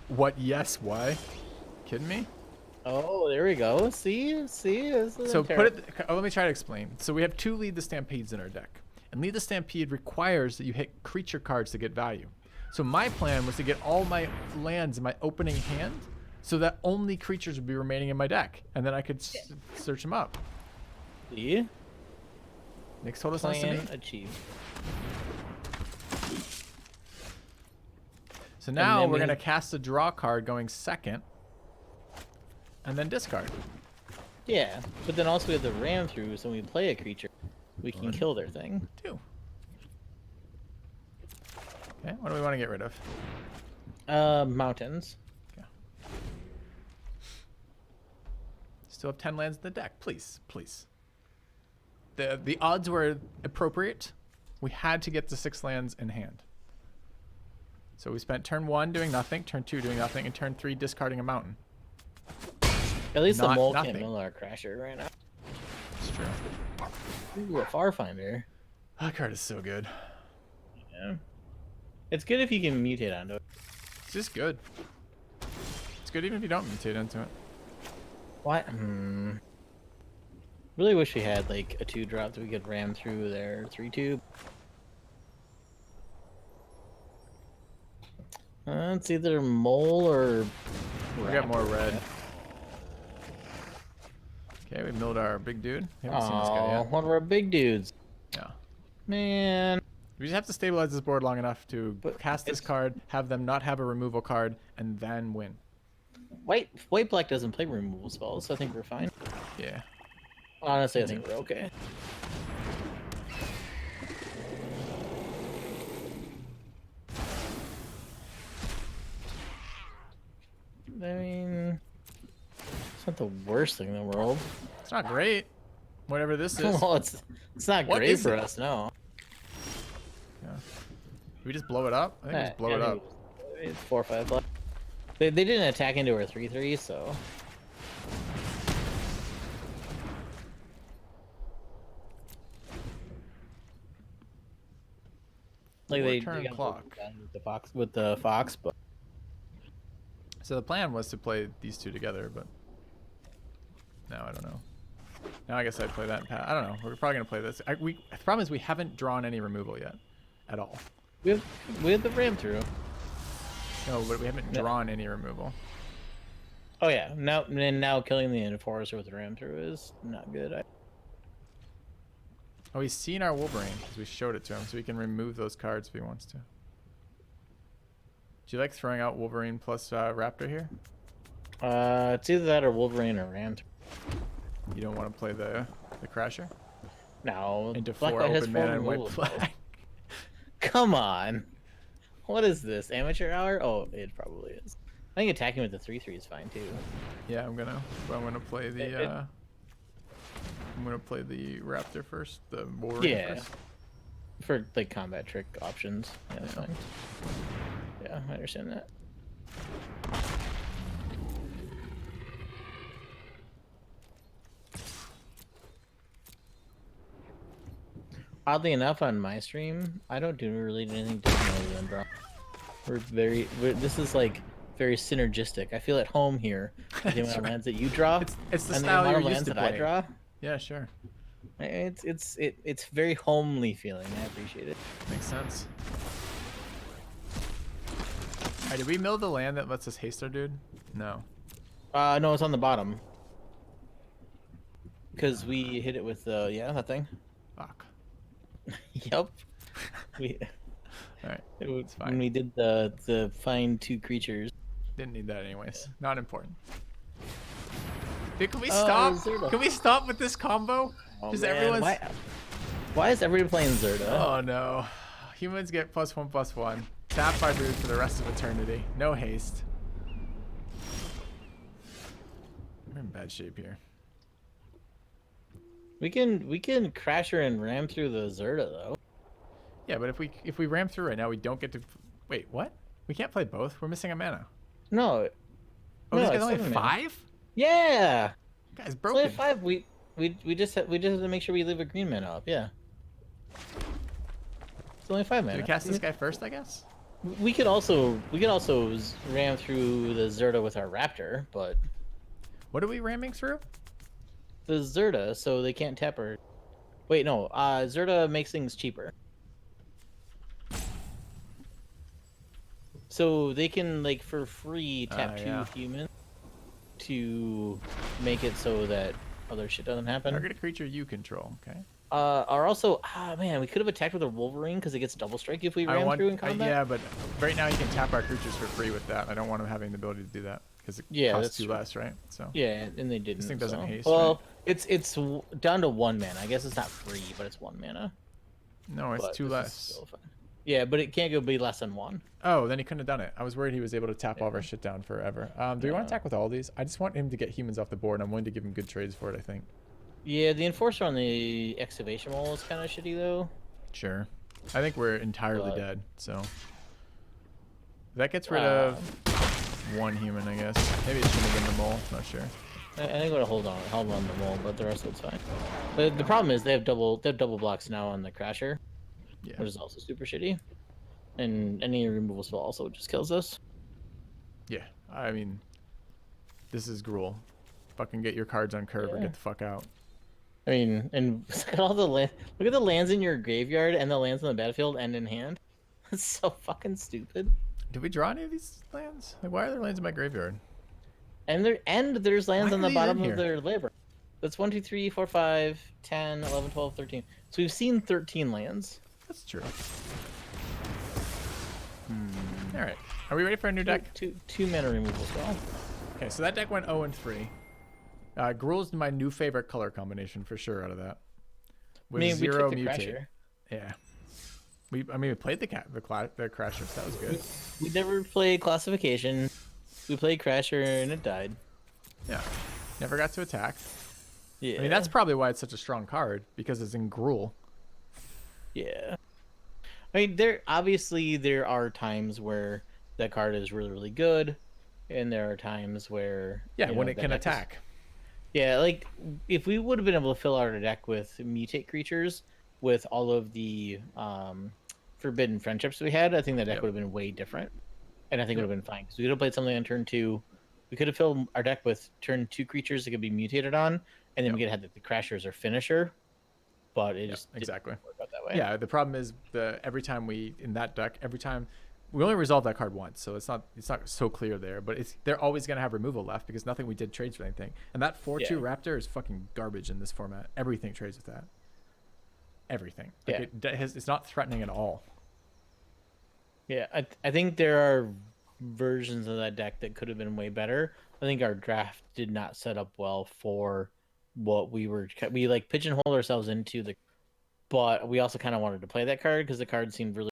What? Yes? Why? Kidding me? Oh, there we go. See. This is So put it. Oh, let me try to explain. So we have 2 Lead the Stampedes in our deck, and Lead the Stampede requires that you hit creature cards to get value. So my plan was to get all my lands in my opening hand, so that only creatures would be remaining in my deck, and then I could search them up. See? Makes total sense to me. Plan achieved. So now then we're we gonna have- cast a draw card going second, and then discard. Yeah, but then also we have the ram through, so when we play a creature, we can kill their thing. 2. Okay, what do we want to get rid of? Mountains. Okay. Still have 10 lands in the deck. Please, please. The odds were appropriate. We had to get the 6 lands in hand. So we spent turn 1 doing nothing, turn 2 doing nothing, and turn 3 discarding a mountain. At least the Not mole nothing. can't mill our crasher right now. It's true. Ooh, a Farfinder. That card is so good. Yeah. It's good if you can mutate onto it. It's just good. It's good even if you don't mutate into it. What? Really wish we had like a 2-drop that we could ram through their 3/2. It's either mole or. We got more red. Okay, we milled our big dude. Haven't seen this guy Oh, yet. one of our big dudes. Yeah. Man. We just have to stabilize this board long enough to But cast this it's- card, have them not have a removal card, and then win. White black doesn't play removal spells, so I think we're fine. Yeah. Honestly, I think we're okay. I mean, it's not the worst thing in the world. It's not great. Whatever this is. Well, it's not What great is for it? us, no. Yeah. we just blow it up? I think we just blow it up. It's 4 or 5 left. They didn't attack into our 3/3, so. Like they Turn got clock. with the fox, but So the plan was to play these two together, but now I don't know. Now I guess I'd play that. I don't know. We're probably gonna play this. The problem is we haven't drawn any removal yet, at all. we have the ram through. No, but we haven't drawn any removal. Oh yeah, now killing the enforcer with the ram through is not good. Oh, he's seen our Wolverine because we showed it to him, so he can remove those cards if he wants to. Do you like throwing out Wolverine plus Raptor here? It's either that or Wolverine or ram. You don't want to play the Crasher? No, Into Black 4 White has open 4 mana and white removal spells. flag. Come on, what is this? Amateur hour? Oh, it probably is. I think attacking with the 3/3 is fine too. Yeah, I'm gonna play the I'm gonna play the Raptor first, the Wolverine first. For like combat trick options. Yeah, that's Yeah. fine. Yeah, I understand that. Oddly enough, on my stream, I don't do really anything different other than draw. This is like very synergistic. I feel at home here. with The amount of lands that you draw, It's the and the style amount you're of used lands to that I playing. draw. Yeah, sure. It's very homely feeling. I appreciate it. Makes sense. Alright, did we mill the land that lets us haste our dude? No. No, it's on the bottom. Because we hit it with that thing. Fuck. Yep. We Alright. when fine. we did the find 2 creatures. Didn't need that anyways. Not important. Dude, can we Oh, stop? Zerda. Can we stop with this combo? Oh, Just man, everyone's... why is everybody playing Zerda? Oh no. Humans get +1/+1. Tap our dude for the rest of eternity. No haste. We're in bad shape here. We can crash her and ram through the Zerda though. Yeah, but if we ram through right now, we don't get to... Wait, what? We can't play both? We're missing a mana. No. Oh, no, this guy's it's only 7 mana. 5? Yeah. Guy's It's broken. only 5. We just have to make sure we leave a green mana up. Yeah. It's only 5 mana. Do we cast this guy first, I guess? We could also ram through the Zerda with our Raptor, but What are we ramming through? the Zerda, so they can't tap her. Wait, no. Zerda makes things cheaper. So they can like for free tap 2 yeah. humans to make it so that other shit doesn't happen. Target a creature you control. Okay. Are also man, we could have attacked with a Wolverine because it gets double strike if we ram through in combat. Yeah, but right now you can tap our creatures for free with that. I don't want them having the ability to do that because it Yeah, costs that's 2 true. less, right? So Yeah, and they didn't. thing doesn't so. haste, Well, right? it's down to 1 mana. I guess it's not free, but it's 1 mana. no, it's But 2 this is less. still fine. Yeah, but it can't go be less than 1. Oh, then he couldn't have done it. I was worried he was able to tap all of our shit down forever. Do we want Yeah. to attack with all these? I just want him to get humans off the board, and I'm willing to give him good trades for it, I think. Yeah, the enforcer on the excavation wall is kind of shitty though. Sure. I think we're entirely But- dead, so... That gets rid of 1 human, I guess. Maybe it shouldn't have been the mole. Not sure. I think we're gonna hold on the mole, but the rest of it's fine. But the problem is they have double blocks now on the Crasher, Yeah. which is also super shitty. And any removal spell also just kills us. Yeah. I mean... This is Gruul. Fucking get your cards on curve or Yeah. get the fuck out. I mean, and look at all the look at the lands in your graveyard and the lands on the battlefield end in hand. That's so fucking stupid. Did we draw any of these lands? Like, why are there lands in my graveyard? And there's lands Why on are the these bottom in of here? their labor. That's 1, 2, 3, 4, 5, 10, 11, 12, 13. So we've seen 13 lands. That's true. All right. Are we ready for a new deck? Two mana removal spell. Okay, so that deck went 0-3. Gruul's my new favorite color combination for sure out of that. With I mean, we 0 took the mutate. Crasher. Yeah. We played the Crashers. That was good. We never played classification. We played Crasher and it died. Yeah. Never got to attack. Yeah. I mean, that's probably why it's such a strong card, because it's in Gruul. Yeah. I mean, there are times where that card is really really good, and there are times where Yeah, when it the can deck is. attack. Yeah, like if we would have been able to fill out our deck with mutate creatures with all of the forbidden friendships we had, I think the deck Yep. would have been way different, and I think it Yep. would have been fine because we could have played something on turn 2. We could have filled our deck with turn 2 creatures that could be mutated on, and then Yep. we could have had the crashers or finisher, but it Yep. just didn't Exactly. work out that way. Yeah. The problem is every time we in that deck, every time we only resolve that card once, so it's not so clear there. But they're always gonna have removal left because nothing we did trades for anything. And that 4/2 Yeah. Raptor is fucking garbage in this format. Everything trades with that. Everything. Yeah. It's not threatening at all. Yeah, I think there are versions of that deck that could have been way better. I think our draft did not set up well for what we like pigeonholed ourselves into the, but we also kind of wanted to play that card because the card seemed really